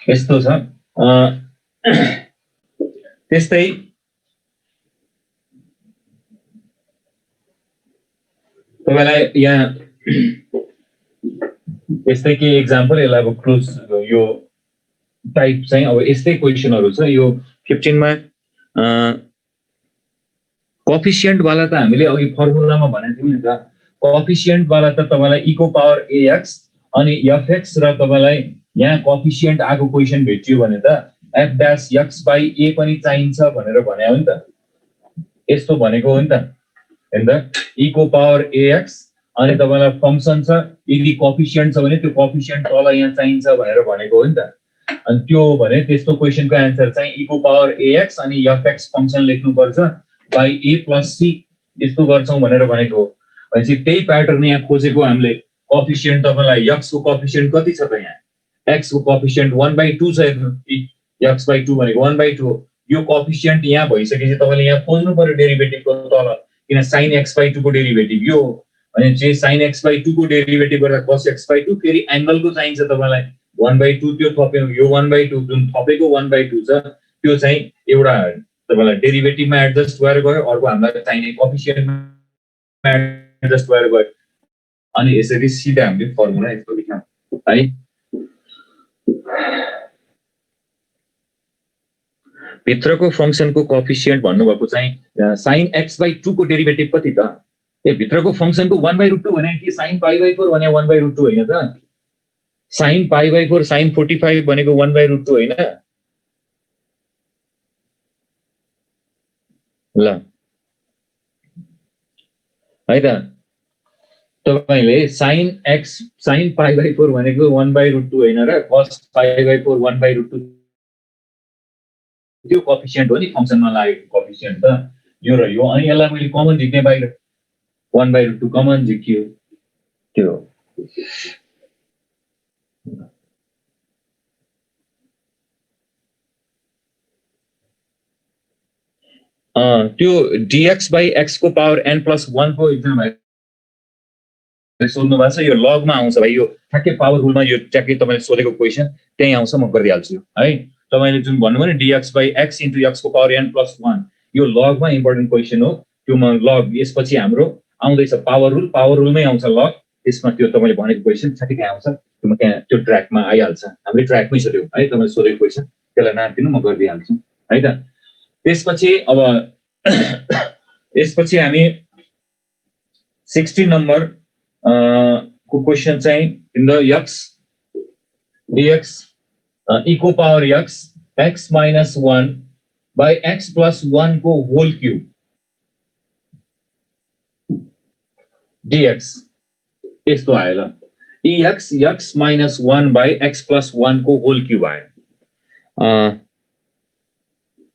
यस्तो छ त्यस्तै तपाईलाई यहाँ यस्तै के एक्जाम्पल यसलाई अब क्लोज यो टाइप चाहिँ अब यस्तै क्वेसनहरु छ यो 15 मा कोएफिसिएन्ट वाला त हामीले अघि फर्मुलामा भनेको थियौं नि त कोएफिसिएन्ट वाला त तपाईलाई e को पावर ax अनि fx र तपाईलाई यहाँ कोएफिसिएन्ट आको क्वेशन भेटियो भने त f dash x by a पनि चाहिन्छ भनेर भने हो नि त यस्तो भनेको हो नि त हैन त e को पावर ax अनि तपाईलाई फंक्सन छ यदि कोएफिसिएन्ट छ भने त्यो कोएफिसिएन्ट तल यहाँ चाहिन्छ भनेर भनेको हो नि त अनि त्यो भने त्यस्तो क्वेशनको आन्सर चाहिँ e को पावर ax अनि fx फंक्सन लेख्नु पर्छ by a plus c यस्तो गर्छौं भनेर भनेको हो भनेपछि त्यही प्याटर्न यहाँ खोजेको हामीले कोएफिसिएन्ट तपाईलाई x को कोएफिसिएन्ट कति छ त यहाँ x को कोएफिसिएन्ट 1/2 छ हेर्नु x by 2 भनेको 1/2 हो यो कोएफिसिएन्ट यहाँ भइसकेपछि तपाईले यहाँ खोज्नु पर्यो डेरिभेटिभको तल किन sin x by 2 को डेरिभेटिभ यो अनि चाहिँ sin x by 2 को डेरिभेटिभ गर्दा cos x by 2 फेरि एंगलको चाहिन्छ तपाईलाई 1/2 त्यो थप्यो यो 1/2 जुन थपेको 1/2 छ त्यो चाहिँ एउटा तपाईलाई डेरिभेटिभमा एडजस्ट गरेर गयो अर्को हामीलाई चाहिने कोएफिसिएन्टमा एडजस्ट गरेर गयो अनि यसरी सिधा हामीले फर्मुला यस्तो लेख्यौं है भित्रको फंक्सनको कोएफिसिएन्ट भन्नुभएको चाहिँ sin x by 2 को डेरिभेटिभ कति त ए भित्रको फंक्सनको 1/2 भने कि sin pi/4 भने 1/2 हैन त sin pi/4 sin 45 भनेको 1/2 हैन ल है त तपाईले sin pi/4 भनेको 1/2 हैन र cos pi/4 1/2 त्यो कोएफिसिएन्ट हो नि फंक्सनमा लागेको कोएफिसिएन्ट त यो र यो अनि यसलाई मैले कमन झिक्ने बाहिर 1/2 कमन झिक्यो त्यो त्यो dx by x को पावर n plus 1 को एक्जाम है सोध्नु भएको छ यो लगमा आउँछ भाइ यो ठ्याक्कै पावर रुलमा यो ट्याक्कै तपाईले सोधेको क्वेशन त्यही आउँछ म गरिहाल्छु है तपाईले जुन भन्नुभयो नि dx by x into x को पावर n plus 1 यो लगमा इम्पोर्टेन्ट क्वेशन हो त्यो म लग यसपछि हाम्रो आउँदैछ पावर रुलमै आउँछ लग त्यसमा त्यो तपाईले भनेको क्वेशन ठ्याक्कै आउँछ त्यो म त्यहाँ त्यो ट्र्याकमा आइहाल्छ हामीले ट्र्याकमै छ त्यो है तपाईले सोधेको क्वेशन त्यसलाई नाप्दिनु म गरिदिहाल्छु है त त्यसपछि अब यसपछि हामी 16 नम्बर को क्वेशन चाहिँ in the x dx e को पावर x minus 1 by x plus 1 को होल क्यूब dx यस्तो आयो ल x minus 1 by x plus 1 को होल क्यूब आयो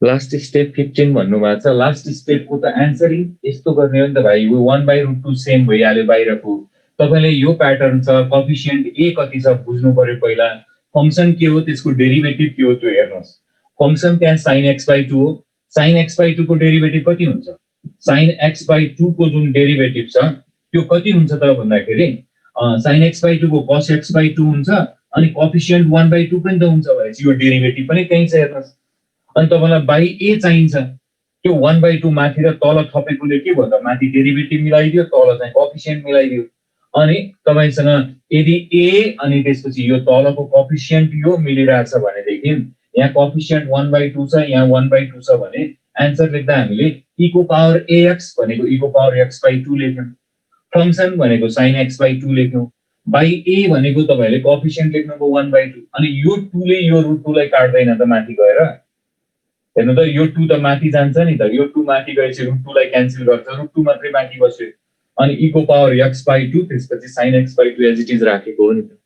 लास्ट स्टेप 15 भन्नु भएको छ लास्ट स्टेपको त आन्सरिङ यस्तो गर्ने हो नि त भाइ यो 1/2 सेम भइहाल्यो बाहिरको तपाईले यो प्याटर्न छ कोएफिसिएन्ट a कति छ बुझ्नु पर्यो पहिला फंक्सन के हो त्यसको डेरिभेटिभ के हो त्यो हेर्नुस् फंक्सन त्यहाँ sin x by 2 हो sin x by 2 को डेरिभेटिभ कति हुन्छ sin x by 2 को जुन डेरिभेटिभ छ त्यो कति हुन्छ त भन्दाखेरि sin x by 2 को cos x by 2 हुन्छ अनि कोएफिसिएन्ट 1/2 पनि त हुन्छ भनेपछि यो डेरिभेटिभ पनि त्यही छ हेर्नुस् अनि तपाईलाई बाइ a चाहिन्छ त्यो 1/2 माथि र तल थपेकोले के भयो त माथि डेरिभेटिभ मिलाइदियो तल चाहिँ कोएफिसिएन्ट मिलाइदियो अनि तपाईसँग यदि a अनि त्यसपछि यो तलको कोएफिसिएन्ट यो मिलिरहेछ भने देखि यहाँ कोएफिसिएन्ट 1/2 छ यहाँ 1/2 छ भने आन्सर लेख्दा हामीले e को पावर ax भनेको e को पावर x by 2 लेख्यौं फंक्सन भनेको sin x by 2 लेख्यौं बाइ a भनेको तपाईले कोएफिसिएन्ट लेख्नुको 1/2 अनि यो 2 ले यो √2 लाई काट्दैन त माथि गएर हेर्नु त यो 2 त माथि जान्छ नि त यो 2 माथि गएपछि √2 लाई क्यान्सल गर्छ √2 मात्रै बाँकी बस्यो अनि e को पावर x by 2 त्यसपछि sin x by 2 as it is राखेको हो नि त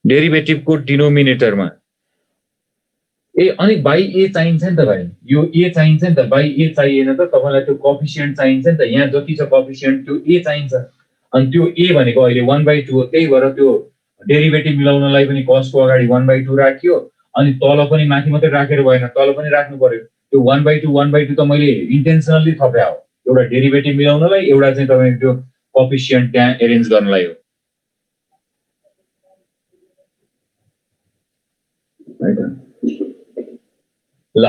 डेरिभेटिभको डिनोमिनेटरमा ए अनि बाइ a चाहिन्छ नि त भाइ यो a चाहिन्छ नि त बाइ a चाहिएन त तपाईलाई त्यो कोएफिसिएन्ट चाहिन्छ नि त यहाँ जति छ कोएफिसिएन्ट त्यो a चाहिन्छ अनि त्यो a भनेको अहिले 1/2 हो त्यही भएर त्यो डेरिभेटिभ मिलाउनलाई पनि cos को अगाडि 1/2 राख्यो अनि तल पनि माथि मात्रै राखेर भएन तल पनि राख्नु पर्यो त्यो 1/2 त मैले इन्टेन्सनली थपे हो एउटा डेरिभेटिभ मिलाउनलाई एउटा चाहिँ तपाईको त्यो कोएफिसिएन्ट त्यहाँ अरेन्ज गर्नलाई हो ल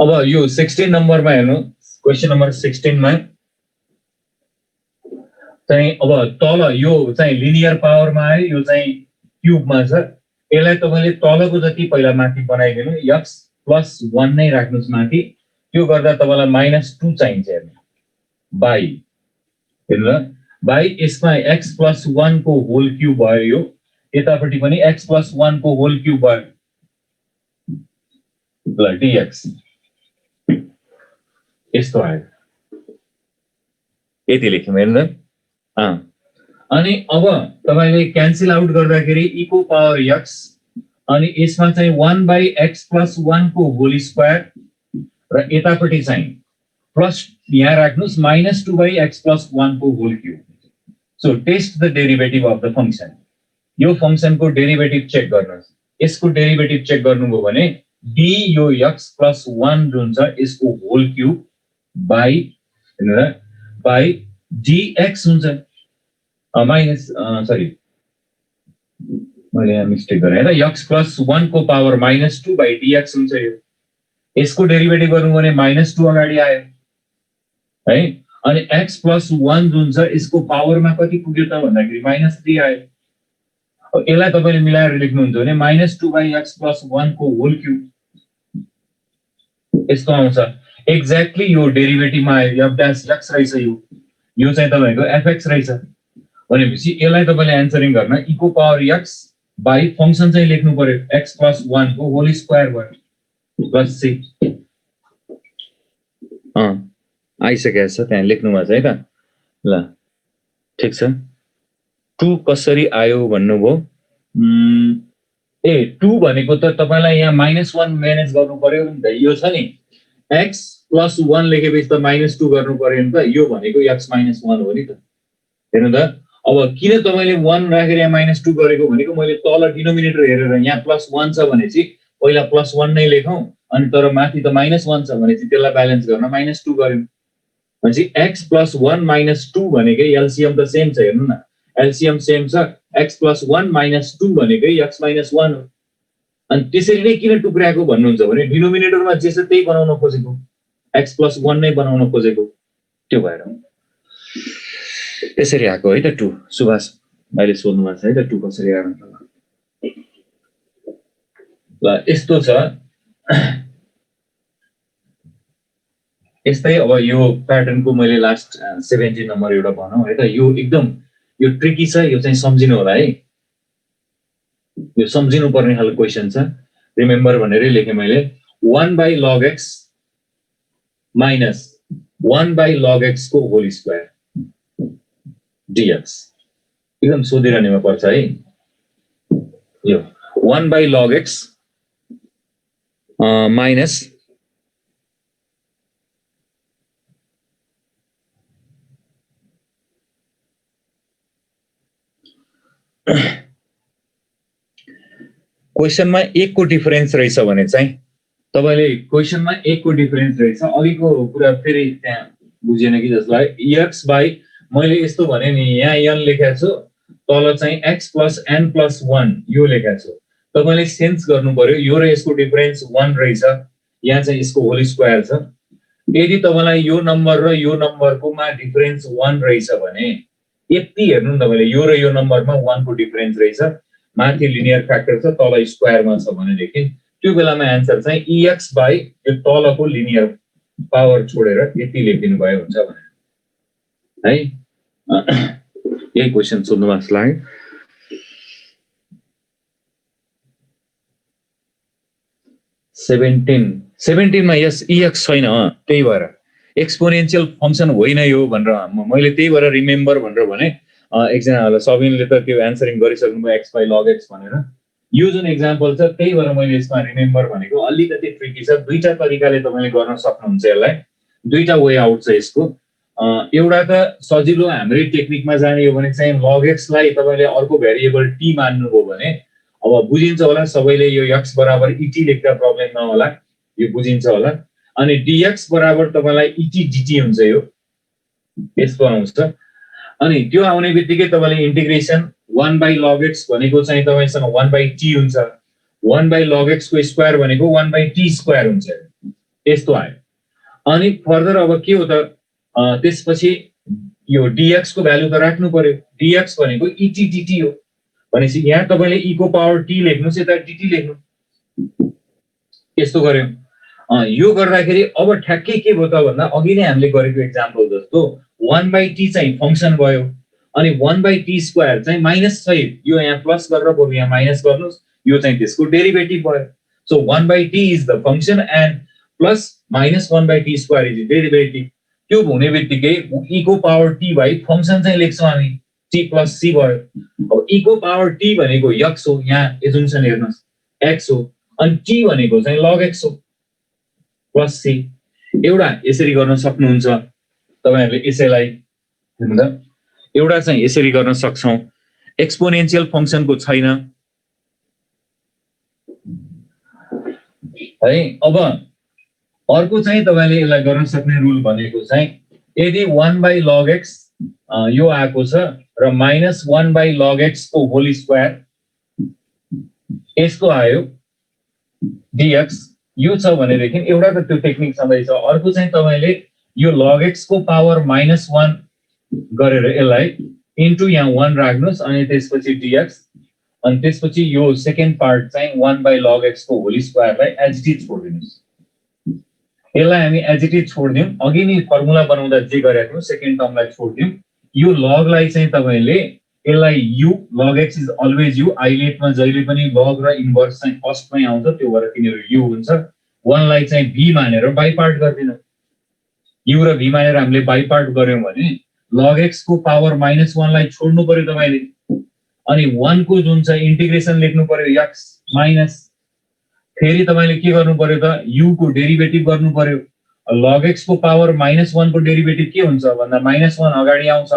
अब यो 16 नम्बरमा हेर्नु क्वेशन नम्बर 16 मा चाहिँ अब तल यो चाहिँ लिनियर पावरमा आयो यो चाहिँ क्युबमा छ यसलाई तपाईले तलको जति पहिला माथि बनाइदिनु x + 1 नै राख्नुस् माथि त्यो गर्दा तपाईलाई -2 चाहिन्छ हेर्नु बाइ हेर्नु बाइ यसमा x + 1 को होल क्युब भयो यो यतापट्टि पनि x + 1 को होल क्युब भयो ल dx यस्तो आयो यति लेख्यौँ हेर्नु अनि अब तपाईले क्यान्सल आउट गर्दाखेरि e को पावर x अनि यसमा चाहिँ 1/x + 1 को होल स्क्वायर र यतापट्टि चाहिँ प्लस यहाँ राख्नुस् -2/x + 1 को whole cube so test the derivative of the function यो फंक्शनको डेरिभेटिभ चेक गर्नुस् यसको डेरिभेटिभ चेक गर्नुभयो भने d यो x + 1 जुन छ यसको होल क्युब बाइ dx हुन्छ सरी मैले यहाँ मिस्टेक गरेँ हैन x + 1 को पावर -2/dx हुन्छ यो यसको डेरिभेटिभ गर्नु भने -2 अगाडि आयो है अनि x + 1 जुन छ यसको पावरमा कति पुग्यो त भन्दाखेरि -3 आयो अब यसलाई तपाईले मिलाएर लेख्नुहुन्छ भने -2/x + 1 को होल क्युब यस्तो आउँछ एक्ज्याक्टली यो डेरिभेटिभमा आयो f dash x रहेछ यो चाहिँ तपाईको fx रहेछ भनेपछि यसलाई तपाईले एन्सरिङ गर्न e को पावर x बाइ फंक्शन चाहिँ लेख्नु पर्यो x + 1 को होल स्क्वायर भयो प्लस c आइसकेको छ त्यहाँ लेख्नुमा छ है त ल ठीक छ 2 कसरी आयो भन्नुभयो 2 भनेको त तपाईलाई यहाँ -1 म्यानेज गर्नु पर्यो नि त यो छ नि x + 1 लेखेपछि त -2 गर्नु पर्यो नि त यो भनेको x - 1 हो नि त हेर्नु त अब किन तपाईले 1 राखेर यहाँ -2 गरेको भनेको मैले तल डिनोमिनेटर हेरेर यहाँ +1 छ भनेपछि पहिला +1 नै लेखौं अनि तर माथि त -1 छ भनेपछि त्यसलाई ब्यालेन्स गर्न -2 गर्यौं भनेपछि x + 1 - 2 भनेकै एलसीएम त सेम छ हेर्नु न एलसीएम सेम छ x + 1 - 2 भनेकै x - 1 हो अनि त्यसरी नै किन टुक्राएको भन्नुहुन्छ भने डिनोमिनेटरमा जे छ त्यही बनाउन खोजेको x + 1 नै बनाउन खोजेको त्यो भएर यसरी आको है त 2 सुभाष मैले सोध्नु भएको छ है त 2 कसरी आयो ल यस्तो छ यस्तै अब यो प्याटर्नको मैले लास्ट 17 नम्बर एउटा भनौं है त यो एकदम यो ट्रिकी छ यो चाहिँ सम्झिनु होला है यो सम्झिनु पर्ने खालको क्वेशन छ रिमेम्बर भनेरै लेखे मैले 1/log x - 1/log x को होल स्क्वायर dx एकदम सोधिरहनेमा पर्छ है यो 1/log x माइनस क्वेशनमा 1 को डिफरेन्स रहेछ भने चाहिँ तपाईले क्वेशनमा 1 को डिफरेन्स रहेछ अघिको कुरा फेरि त्यहाँ बुझेन कि जस्तो लाग्यो x बाइ मैले यस्तो भने नि यहाँ n लेखेको छु तल चाहिँ x + n + 1 यो लेखेको छु तपाईले सेन्स गर्नु पर्यो यो र यसको डिफरेन्स 1 रहेछ यहाँ चाहिँ यसको होल स्क्वायर छ यदि तपाईलाई यो नम्बर र यो नम्बरको मा डिफरेन्स 1 रहेछ भने यति हेर्नु न तपाईले यो र यो नम्बरमा 1 को डिफरेन्स रहेछ माथि लिनियर फ्याक्टर छ तल स्क्वायरमा छ भनेदेखि त्यो बेलामा आन्सर चाहिँ ex बाइ यो तलको लिनियर पावर छोडेर यति लेखिदिनु भयो हुन्छ भने है यही क्वेशन सोध्नु भएको लाग्यो 17 मा यस ex छैन त्यही भएर एक्सपोनेन्शियल फंक्सन होइन यो भनेर मैले त्यही भएर रिमेम्बर भनेर भने एकजना सबिनले त त्यो एन्सरिङ गरिसक्नु भयो x/log x भनेर यो जुन एक्जाम्पल छ त्यही भएर मैले यसमा रिमेम्बर भनेको अलिकति ट्रिकी छ दुईटा तरिकाले तपाईले गर्न सक्नुहुन्छ यसलाई दुईटा वे आउट छ यसको एउटा त सजिलो हाम्रै टेक्निकमा जाने हो भने चाहिँ log x लाई तपाईले अर्को भेरिएबल t मान्नुभयो भने अब बुझिन्छ होला सबैले यो x बराबर et लेख्दा प्रब्लम नहोला यो बुझिन्छ होला अनि dx बराबर तपाईलाई et dt हुन्छ यो यस्तो आउँछ अनि त्यो आउने बित्तिकै तपाईले इन्टिग्रेसन 1/log x भनेको चाहिँ तपाईसँग 1/t हुन्छ 1/log x को स्क्वायर भनेको 1/t² हुन्छ यस्तो आयो अनि फर्दर अब के हो त त्यसपछि यो dx को भ्यालु त राख्नु पर्यो dx भनेको et dt हो भनेपछि यहाँ तपाईले e को पावर t लेख्नुस्, यता dt लेख्नु, यस्तो गर्यौं। यो गर्दाखेरि अब ठ्याक्कै के भयो त भन्दा अघि नै हामीले गरेको एक्जाम्पल जस्तो 1/t चाहिँ फंक्सन भयो, अनि 1/t² चाहिँ माइनस छ, यो यहाँ प्लस गरेर बरु यहाँ माइनस गर्नुस्, यो चाहिँ त्यसको डेरिभेटिभ भयो। So 1/t is the function and plus minus 1/t² is the derivative. त्यो हुने बित्तिकै e को पावर t बाइ फंक्सन चाहिँ लेख्छौं हामी, t प्लस c भयो। अब e को पावर t भनेको x हो, यहाँ एजुम्सन हेर्नुस् x हो, अनि t भनेको चाहिँ log x हो प्लस c। एउटा यसरी गर्न सक्नुहुन्छ तपाईहरुले, यसैलाई हेर्नु त, एउटा चाहिँ यसरी गर्न सक्छौं, एक्सपोनेन्शियल फंक्सनको छैन है। अब अर्को चाहिँ तपाईले यसलाई गर्न सक्ने रुल भनेको चाहिँ यदि 1/log x यो आएको छ र माइनस 1/log x को होल स्क्वायर यसको आयो dx, यो छ भनेदेखि एउटा त त्यो टेक्निक छँदै छ। अर्को चाहिँ तपाईले यो log x को पावर -1 गरेर यसलाई इन्टु यहाँ 1 राख्नुस्, अनि त्यसपछि dx, अनि त्यसपछि यो सेकेन्ड पार्ट चाहिँ 1/log x को होल स्क्वायरलाई एज इट इज छोड्दिनुस्। यसलाई हामी एज इट इज छोड्दियौं, अघि नै फर्मुला बनाउँदा जे गरेको थियौं सेकेन्ड टर्मलाई छोड्दियौं। यो लगलाई चाहिँ तपाईले यसलाई u, log x is always u, आइलेटमा जहिले पनि log र इन्भर्स चाहिँ फर्स्टमै आउँछ, त्यो भएर तिनीहरु u हुन्छ। 1 लाई चाहिँ v मानेर बाइ पार्ट गर्दिनु, u र v मानेर हामीले बाइ पार्ट गर्यौं भने log x को पावर -1 लाई छोड्नु पर्यो तपाईले, अनि 1 को जुन चाहिँ इन्टिग्रेसन लेख्नु पर्यो x माइनस, फेरि तपाईले के गर्नु पर्यो त u को डेरिभेटिभ गर्नु पर्यो। log x को पावर -1 को डेरिभेटिभ के हुन्छ भन्दा -1 अगाडि आउँछ,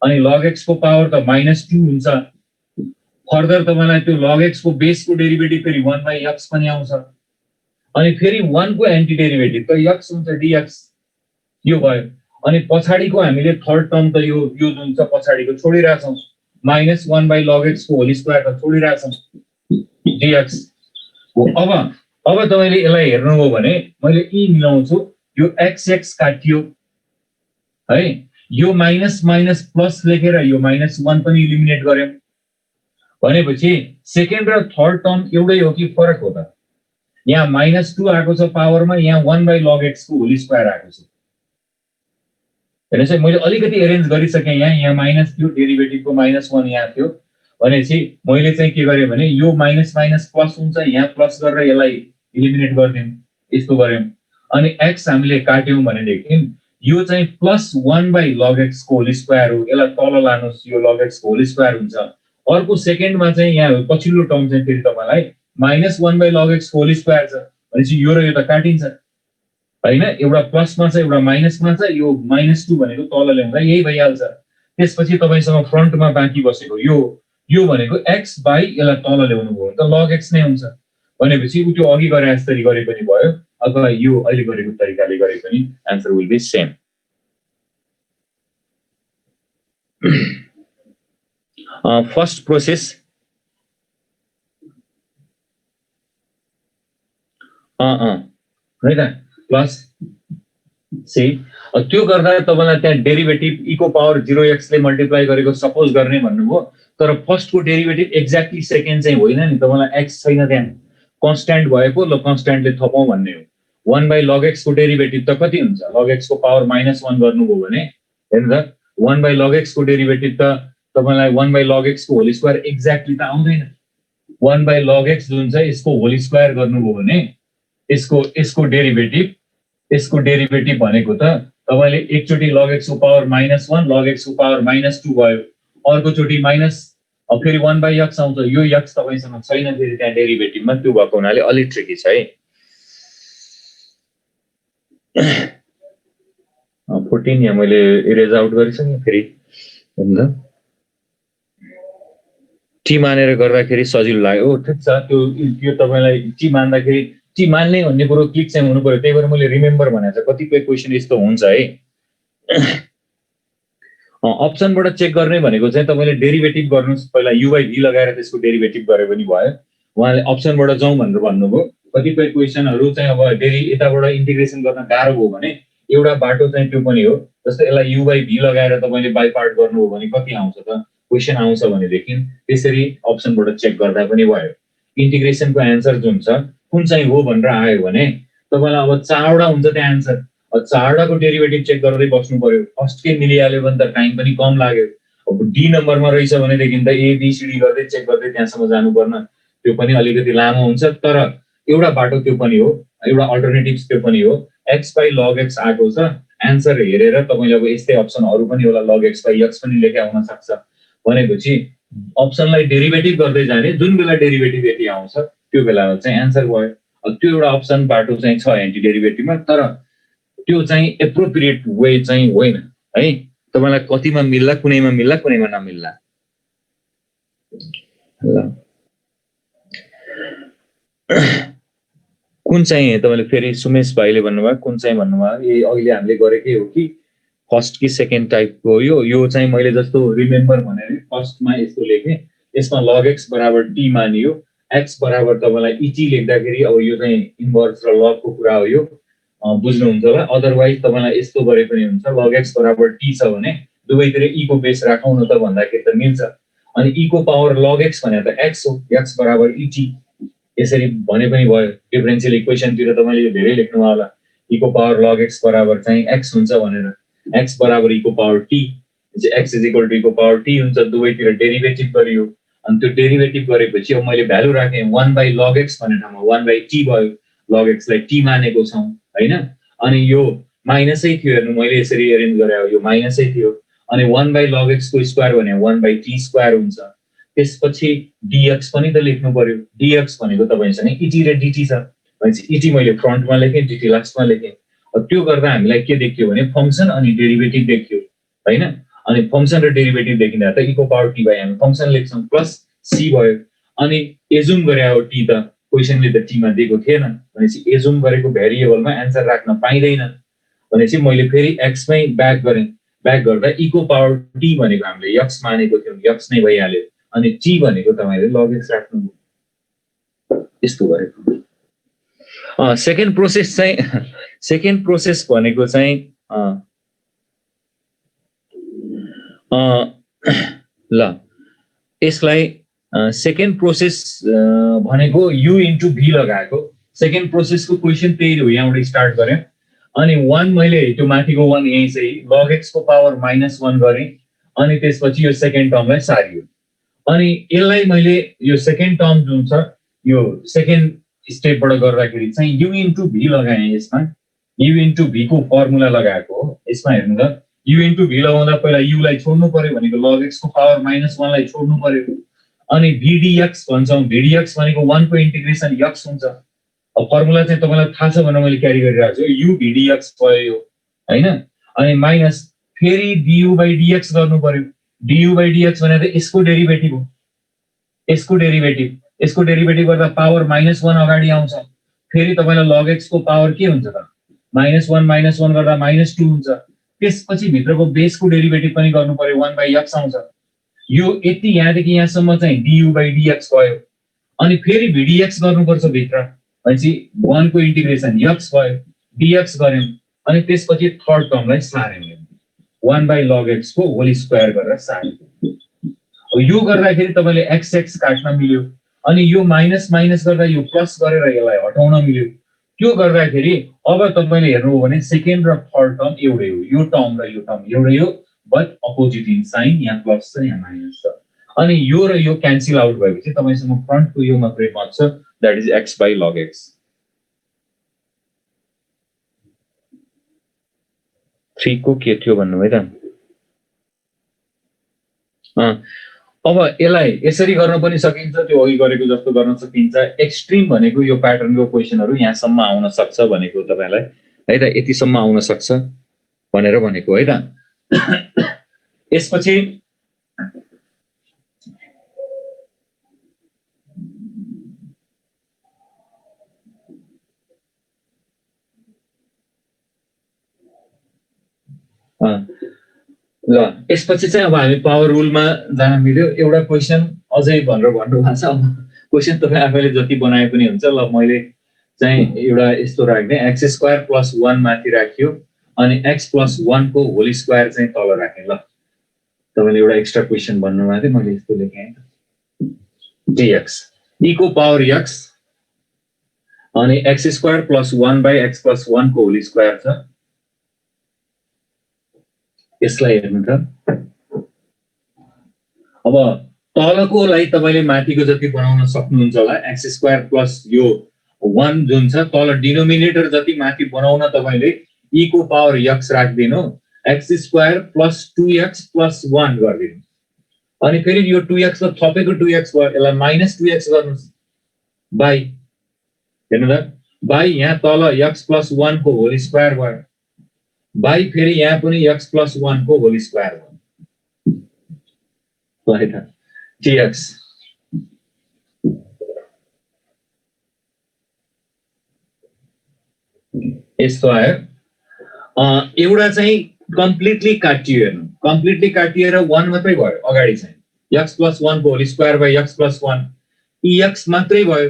अनि log x को पावर त -2 हुन्छ। फर्दर तपाईलाई त्यो log x को बेस को डेरिभेटिभ फेरि 1/x पनि आउँछ, अनि फेरि 1 को एन्टी डेरिभेटिभ त x हुन्छ dx, यो भयो। अनि पछाडीको हामीले थर्ड टर्म त यो जुन छ पछाडीको छोडिराछौं, -1/log x को होल स्क्वायर त छोडिराछौं dx हो। अब तपाईले यसलाई हेर्नुभयो भने मैले e मिलाउँछु, यो x काटियो है, यो माइनस माइनस प्लस लेखेर यो -1 पनि इलिमिनेट गर्यौं भनेपछि सेकेन्ड र थर्ड टर्म एउटै हो कि फरक हो त? यहाँ -2 आएको छ पावरमा, यहाँ 1/log x को होल स्क्वायर आएको छ। हेर्नुस् है, मैले अलिकति अरेन्ज गरिसकेँ, यहाँ माइनस थियो, डेरिभेटिभको -1 यहाँ थियो भनेपछि मैले चाहिँ के गरेँ भने यो माइनस माइनस प्लस हुन्छ, यहाँ प्लस गरेर यसलाई इलिमिनेट गर्दियौं, यस्तो गर्यौं। अनि x हामीले काट्यौं भनेदेखि यो चाहिँ प्लस 1/log x को होल स्क्वायर हो, यसलाई तल लानुस्, यो log x को होल स्क्वायर हुन्छ। अर्को सेकेन्डमा चाहिँ यहाँ पछिल्लो टर्म चाहिँ फेरि तपाईलाई -1/log x को होल स्क्वायर छ भनेपछि यो र यो त काटिन्छ हैन, एउटा प्लसमा छ एउटा माइनसमा छ, यो -2 भनेको तल ल्याउँदा यही भइहाल्छ। त्यसपछि तपाईसँग फ्रन्टमा बाँकी बसेको यो भनेको x बाइ यसलाई तल ल्याउनु भयो भने त log x नै हुन्छ भनेपछि त्यो अघि गरे जस्तै गरे पनि भयो, अथवा यो अहिले गरेको तरिकाले गरे पनि answer will be same. First process है त प्लस सी, त्यो गर्दा तपाईलाई त्यहाँ डेरिभेटिभ e को पावर 0x ले मल्टिप्लाई गरेको सपोज गर्ने भन्नुभयो, तर फर्स्ट को डेरिभेटिभ एक्ज्याक्टली सेकेन्ड चाहिँ होइन नि, तपाईलाई x छैन त्यहाँ, कन्स्ट्यान्ट भएको, ल कन्स्ट्यान्टले थपौं भन्ने हो। 1/log x को डेरिभेटिभ त कति हुन्छ, log x को पावर -1 गर्नुभयो भने हेर्नु त 1/log x को डेरिभेटिभ त तपाईलाई 1/log x को होल स्क्वायर एक्ज्याक्टली त आउँदैन। 1/log x जुन चाहिँ यसको होल स्क्वायर गर्नुभयो भने यसको डेरिभेटिभ भनेको त तपाईले एकचोटी log x को पावर -1 log x को पावर -2 भयो, अर्को चोटी माइनस, फेरि 1/x आउँछ, यो x तपाईसँग छैन फेरि त्यहाँ डेरिभेटिभमा, त्यो भएको हुनाले अलि ट्रिकी छ है। 14 यहाँ मैले इरेज आउट गरिसकेँ, फेरि हेर्नु त टी मानेर गर्दाखेरि सजिलो लाग्यो, ठिक छ। त्यो तपाईलाई टी मान्दाखेरि टी मान्ने भन्ने कुरो क्लिक चाहिँ हुनु पर्यो, त्यही भएर मैले रिमेम्बर भनेको छ। कतिपय क्वेसन यस्तो हुन्छ है, अप्सनबाट चेक गर्ने भनेको चाहिँ तपाईले डेरिभेटिभ गर्नुस्, पहिला u/v लगाएर त्यसको डेरिभेटिभ गरे पनि भयो। उहाँले अप्सनबाट जाउँ भनेर भन्नुभयो। कतिपय क्वेसनहरु चाहिँ अब यताबाट इन्टिग्रेसन गर्न गाह्रो भयो भने एउटा बाटो चाहिँ त्यो पनि हो, जस्तै यसलाई u/v लगाएर तपाईले बाइ पार्ट गर्नुभयो भने कति आउँछ त, क्वेसन आउँछ भनेदेखि त्यसरी अप्सनबाट चेक गर्दा पनि भयो। इन्टिग्रेसनको एन्सर जुन छ कुन चाहिँ हो भनेर आयो भने तपाईलाई अब 4 वटा हुन्छ त्यो एन्सर। अब 4 वटाको डेरिभेटिभ चेक गर्दै बस्नु पर्यो। फर्स्टकै मिलिहाल्यो भने त टाइम पनि कम लाग्यो। अब डी नम्बरमा रहेछ भनेदेखि त ए बी सी डी गर्दै चेक गर्दै त्यहाँसम्म जानुपर्न, त्यो पनि अलिकति लामो हुन्छ। तर एउटा बाटो त्यो पनि हो, एउटा अल्टरनेटिभ त्यो पनि हो। x by log x आएको छ एन्सर हेरेर तपाईले अब यस्तै अप्सन अरु पनि होला, log x by x पनि लेख्या हुन सक्छ भनेपछि अप्सनलाई डेरिभेटिभ गर्दै जाने, जुन बेला डेरिभेटिभ यति आउँछ त्यो बेलामा चाहिँ एन्सर भयो। अब त्यो एउटा अप्सन बाटो चाहिँ छ एन्टी डेरिभेटिभमा, तर त्यो चाहिँ एप्रोप्रिएट वे चाहिँ होइन है। तपाईलाई कतिमा मिल्ला, कुनैमा मिल्ला, कुनैमा नमिल्ला। ल कुन चाहिँ तपाईले फेरि सुमेश भाइले भन्नुभयो कुन चाहिँ भन्नुभयो, ए अहिले हामीले गरेकै हो कि फर्स्ट कि सेकेन्ड टाइपको हो यो चाहिँ मैले जस्तो रिमेम्बर भनेर फर्स्टमा यस्तो लेखेँ, यसमा log x बराबर t मानियो, x बराबर तपाईलाई et लेख्दाखेरि अब यो चाहिँ इन्भर्स र लग को कुरा हो, यो बुझ्नुहुन्छ होला। अदरवाइज तपाईलाई यस्तो गरे पनि हुन्छ, log x बराबर t छ भने दुवैतिर e को बेस राखौँ न त भन्दाखेरि त मिल्छ। अनि e को पावर log x भने त x हो, x बराबर et यसरी भने पनि भयो। डिफरेन्शियल इक्वेसनतिर तपाईले धेरै लेख्नु होला, e को पावर log x बराबर चाहिँ x हुन्छ भनेर, x बराबर e को power t, x is equal to e को पावर t हुन्छ। दुवैतिर डेरिभेटिभ गरियो अनि त्यो डेरिभेटिभ गरेपछि अब मैले भ्यालु राखेँ 1 by log x भन्ने ठाउँमा 1 by t भयो। log x लाई t मानेको छौं हैन। अनि यो माइनसै थियो, हेर्नु मैले यसरी एरेन्ज गरे हो, यो माइनसै थियो। अनि 1 by log x को स्क्वायर भने 1 by t स्क्वायर हुन्छ। त्यसपछि dx पनि त लेख्नु पर्यो। dx भनेको तपाईसँग et र dt छ भनेपछि et मैले फ्रन्टमा लेखेँ, dt लास्टमा लेखेँ। अब त्यो गर्दा हामीलाई के देखियो भने फंक्सन अनि डेरिभेटिभ देखियो हैन। अनि फंक्सन र डेरिभेटिभ देखिँदा त e को पावर t बाइ हामी फंक्सन लेख्छौं प्लस c भयो। अनि एजुम गरे हो t त क्वेशनले त t मा दिएको थिएन भनेपछि एजुम गरेको भेरिएबलमा एन्सर राख्न पाइदैन भनेपछि मैले फेरि x मै ब्याक गरेँ। ब्याक गर्दा e को पावर t भनेको हामीले x मानेको थियौं, x नै भइहाल्यो। अनि t भनेको तपाईले log x राख्नु, यस्तो गरेको। सेकेन्ड प्रोसेस चाहिँ सेकेन्ड प्रोसेस भनेको चाहिँ ल यसलाई सेकेन्ड प्रोसेस भनेको u इन्टु v लगाएको। सेकेन्ड प्रोसेसको क्वेशन त्यही हो, यहाँबाट स्टार्ट गरे। अनि 1 मैले त्यो माथिको 1 यही चाहिँ log x को पावर -1 गरे। अनि त्यसपछि यो सेकेन्ड टर्मलाई सारियो। अनि यसलाई मैले यो सेकेन्ड टर्म जुन छ यो सेकेन्ड स्टेपबाट गर्दाखेरि चाहिँ u इन्टु v लगाएँ। यसमा u इन्टु v को फर्मुला लगाएको हो। यसमा हेर्नु त u इन्टु v लगाउँदा पहिला u लाई छोड्नु पर्यो भनेको log x को पावर -1 लाई छोड्नु पर्यो। अनि v dx भन्छौं, v dx भनेको 1 को इन्टिग्रेसन x हुन्छ। अब फर्मुला चाहिँ तपाईलाई थाहा छ भनेर मैले क्यारी गरिरहेको छु, u v dx भयो हैन। अनि माइनस फेरि du by dx गर्नु पर्यो। du by dx भनेको यसको डेरिभेटिभ हो, यसको डेरिभेटिभ गर्दा पावर -1 अगाडि आउँछ। फेरि तपाईलाई log x को पावर के हुन्छ त -1 गर्दा -2 हुन्छ। त्यसपछि भित्रको बेसको डेरिभेटिभ पनि गर्नु पर्यो, 1 by x आउँछ। यो यति यहाँदेखि यहाँसम्म चाहिँ du by dx भयो। अनि फेरि v dx गर्नुपर्छ भित्र भनेपछि 1 को इन्टिग्रेसन x भयो, dx गर्यौं। अनि त्यसपछि थर्ड टर्मलाई सार्यौं, 1 by log x को होल स्क्वायर गरेर सार्यौं। यो गर्दाखेरि तपाईले x x काट्न मिल्यो। अनि यो माइनस माइनस गर्दा यो प्लस गरेर यसलाई हटाउन मिल्यो। त्यो गर्दाखेरि अब तपाईले हेर्नु हो भने सेकेन्ड र थर्ड टर्म एउटै हो, यो टर्म र यो टर्म एउटै हो, बट अपोजिट इन साइन, यहाँ प्लस छ यहाँ माइनस छ। अनि यो र यो क्यान्सल आउट भएपछि तपाईसँग फ्रन्टको यो मात्रै बच्छ, that is x by log x। 3 को के थियो भन्नु है त। अब यसलाई यसरी गर्न पनि सकिन्छ, त्यो अघि गरेको जस्तो गर्न सकिन्छ। एक्सट्रिम भनेको यो प्याटर्नको क्वेशनहरु यहाँसम्म आउन सक्छ भनेको तपाईलाई है त, यतिसम्म आउन सक्छ भनेर भनेको है त। यसपछि ल यसपछि चाहिँ अब हामी पावर रुलमा जान मिल्यो। एउटा क्वेशन अझै भनेर भन्नुभएको छ। क्वेशन तपाई आफैले जति बनाए पनि हुन्छ। ल मैले चाहिँ एउटा यस्तो राख्दै x² + 1 माथि राखियो अनि x + 1 को होल स्क्वायर चाहिँ तल राखे। ल तपाईले एउटा एक्स्ट्रा क्वेशन भन्नु भएको थियो, मैले यस्तो लेखेँ dx e को पावर x अनि x square plus 1 by x plus 1 को होल स्क्वायर छ। यसलाई हेर्नु त, अब तलकोलाई तपाईले माथिको जति बनाउन सक्नुहुन्छ होला, x स्क्वायर प्लस यो 1 जुन छ तल डिनोमिनेटर जति माथि बनाउन तपाईले e को पावर x राख्दिनु, x square plus 2x plus 1 गर्दिनु, अनि फेरि यो 2x र थपेको 2x भयो, यसलाई माइनस 2x गर्नुस् बाइ, हेर्नु त, बाइ यहाँ तल x प्लस 1 को होल स्क्वायर भयो, बाइ फेरि यहाँ पनि x प्लस 1 को होल स्क्वायर भयो, ल त dx यस्तो आयो। एउटा चाहिँ कम्प्लिटली काटियो, हेर्नु कम्प्लिटली काटिएर 1 मात्रै भयो, अगाडि चाहिँ x प्लस 1 को whole square by x plus 1 ex मात्रै भयो,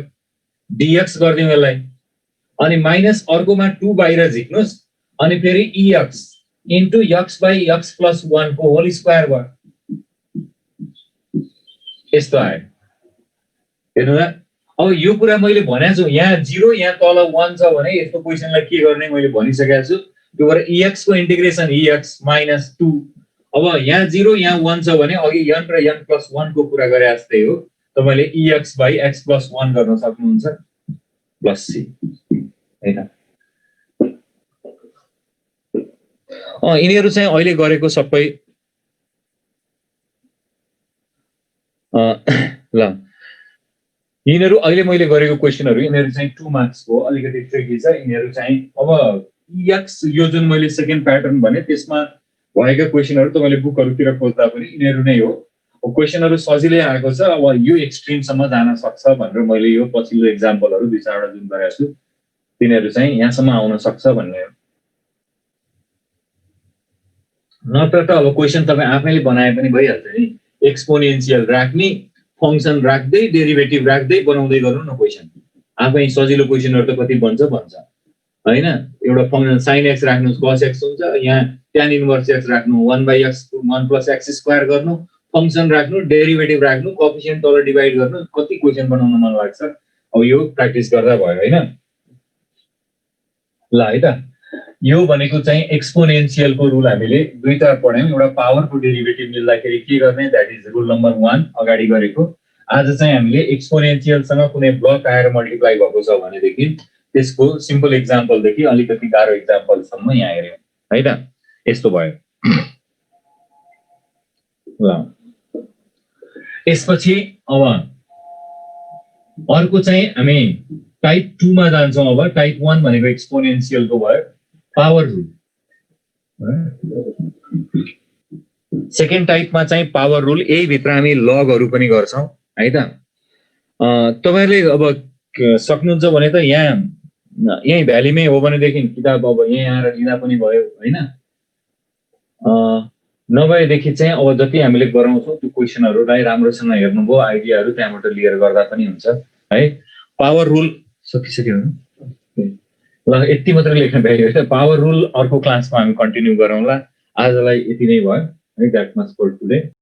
dx गरिदिउँ यसलाई, अनि माइनस अर्कोमा 2 बाहिर झिक्नुस्, अनि फेरि ex into x by x plus 1 को होल स्क्वायर भयो, यस्तो आयो। हेर्नु त, अब यो कुरा मैले भनेको छु, यहाँ 0 यहाँ तल 1 छ भने यस्तो क्वेशनलाई के गर्ने मैले भनिसकेको छु, त्यो भएर ex को इन्टिग्रेसन ex माइनस 2, अब यहाँ 0 यहाँ 1 छ भने अघि n र n प्लस 1 को कुरा गरे जस्तै हो, तपाईले ex बाइ x प्लस 1 गर्न सक्नुहुन्छ प्लस c, हैन। यिनीहरू चाहिँ अहिले गरेको सबै ल, यिनीहरू अहिले मैले गरेको क्वेशनहरू, यिनीहरू चाहिँ 2 मार्क्स हो, अलिकति ट्रिकी छ यिनीहरू चाहिँ। अब ex यो जुन मैले सेकेन्ड प्याटर्न भने त्यसमा भएका क्वेशनहरू तपाईले बुकहरुतिर खोज्दा पनि यिनीहरू नै हो। क्वेशनहरू सजिलै आएको छ, अब यो एक्सट्रिमसम्म जान सक्छ भनेर मैले यो पछिल्लो एक्जाम्पलहरू 2-4 वटा जुन गरेको छु तिनीहरू चाहिँ यहाँसम्म आउन सक्छ भन्ने हो। नत्र त अब क्वेशन तपाई आफैले बनाए पनि भइहाल्छ नि, एक्सपोनेन्शियल राख्ने, फंक्सन राख्दै डेरिभेटिभ राख्दै बनाउँदै गर्नु न क्वेशन, आफै सजिलो क्वेशनहरु त कति भन्छ हैन। एउटा फंक्सन sin x राख्नु cos x हुन्छ, यहाँ tan इन्भर्स x राख्नु 1/x 1 + x स्क्वायर गर्नु, फंक्सन राख्नु, डेरिभेटिभ राख्नु, कोएफिसिएन्ट तल डिवाइड गर्नु, कति क्वेशन बनाउन मन लाग्छ। अब यो प्र्याक्टिस गर्दा भयो हैन। ल है त, यो भनेको चाहिँ एक्सपोनेन्शियल को रुल हामीले दुईटा पढ्यौं। एउटा पावर को डेरिभेटिभ मिल्दाखेरि के गर्ने, दैट इज रुल नम्बर 1 अगाडि गरेको। आज चाहिँ हामीले एक्सपोनेन्शियल सँग कुनै ब्लक आएर मल्टिप्लाई भएको छ भने देखि त्यसको सिम्पल एक्जाम्पल देखि अलिकति गाह्रो एक्जाम्पल सम्म यहाँ हेर्यौं है त। यस्तो भयो। ल यसपछि अब अर्को चाहिँ हामी टाइप 2 मा जान्छौं। अब टाइप 1 भनेको एक्सपोनेन्शियल को भयो, पावर रुल। सेकेन्ड टाइपमा चाहिँ पावर रुल, यही भित्र हामी लगहरु पनि गर्छौं है त। तपाईहरुले अब सक्नुहुन्छ भने त यहाँ यही भ्यालीमै हो भने देखि किताब अब यही आएर लिँदा पनि भयो हैन। नभएदेखि चाहिँ अब जति हामीले गराउँछौं त्यो क्वेशनहरुलाई राम्रोसँग हेर्नुभयो, आइडियाहरु त्यहाँबाट लिएर गर्दा पनि हुन्छ है। पावर रुल सकिसक्यो ल, यति मात्र लेख्न भ्यायो है। पावर रुल अर्को क्लासमा हामी कन्टिन्यू गरौँला। आजलाई यति नै भयो है। That much for today.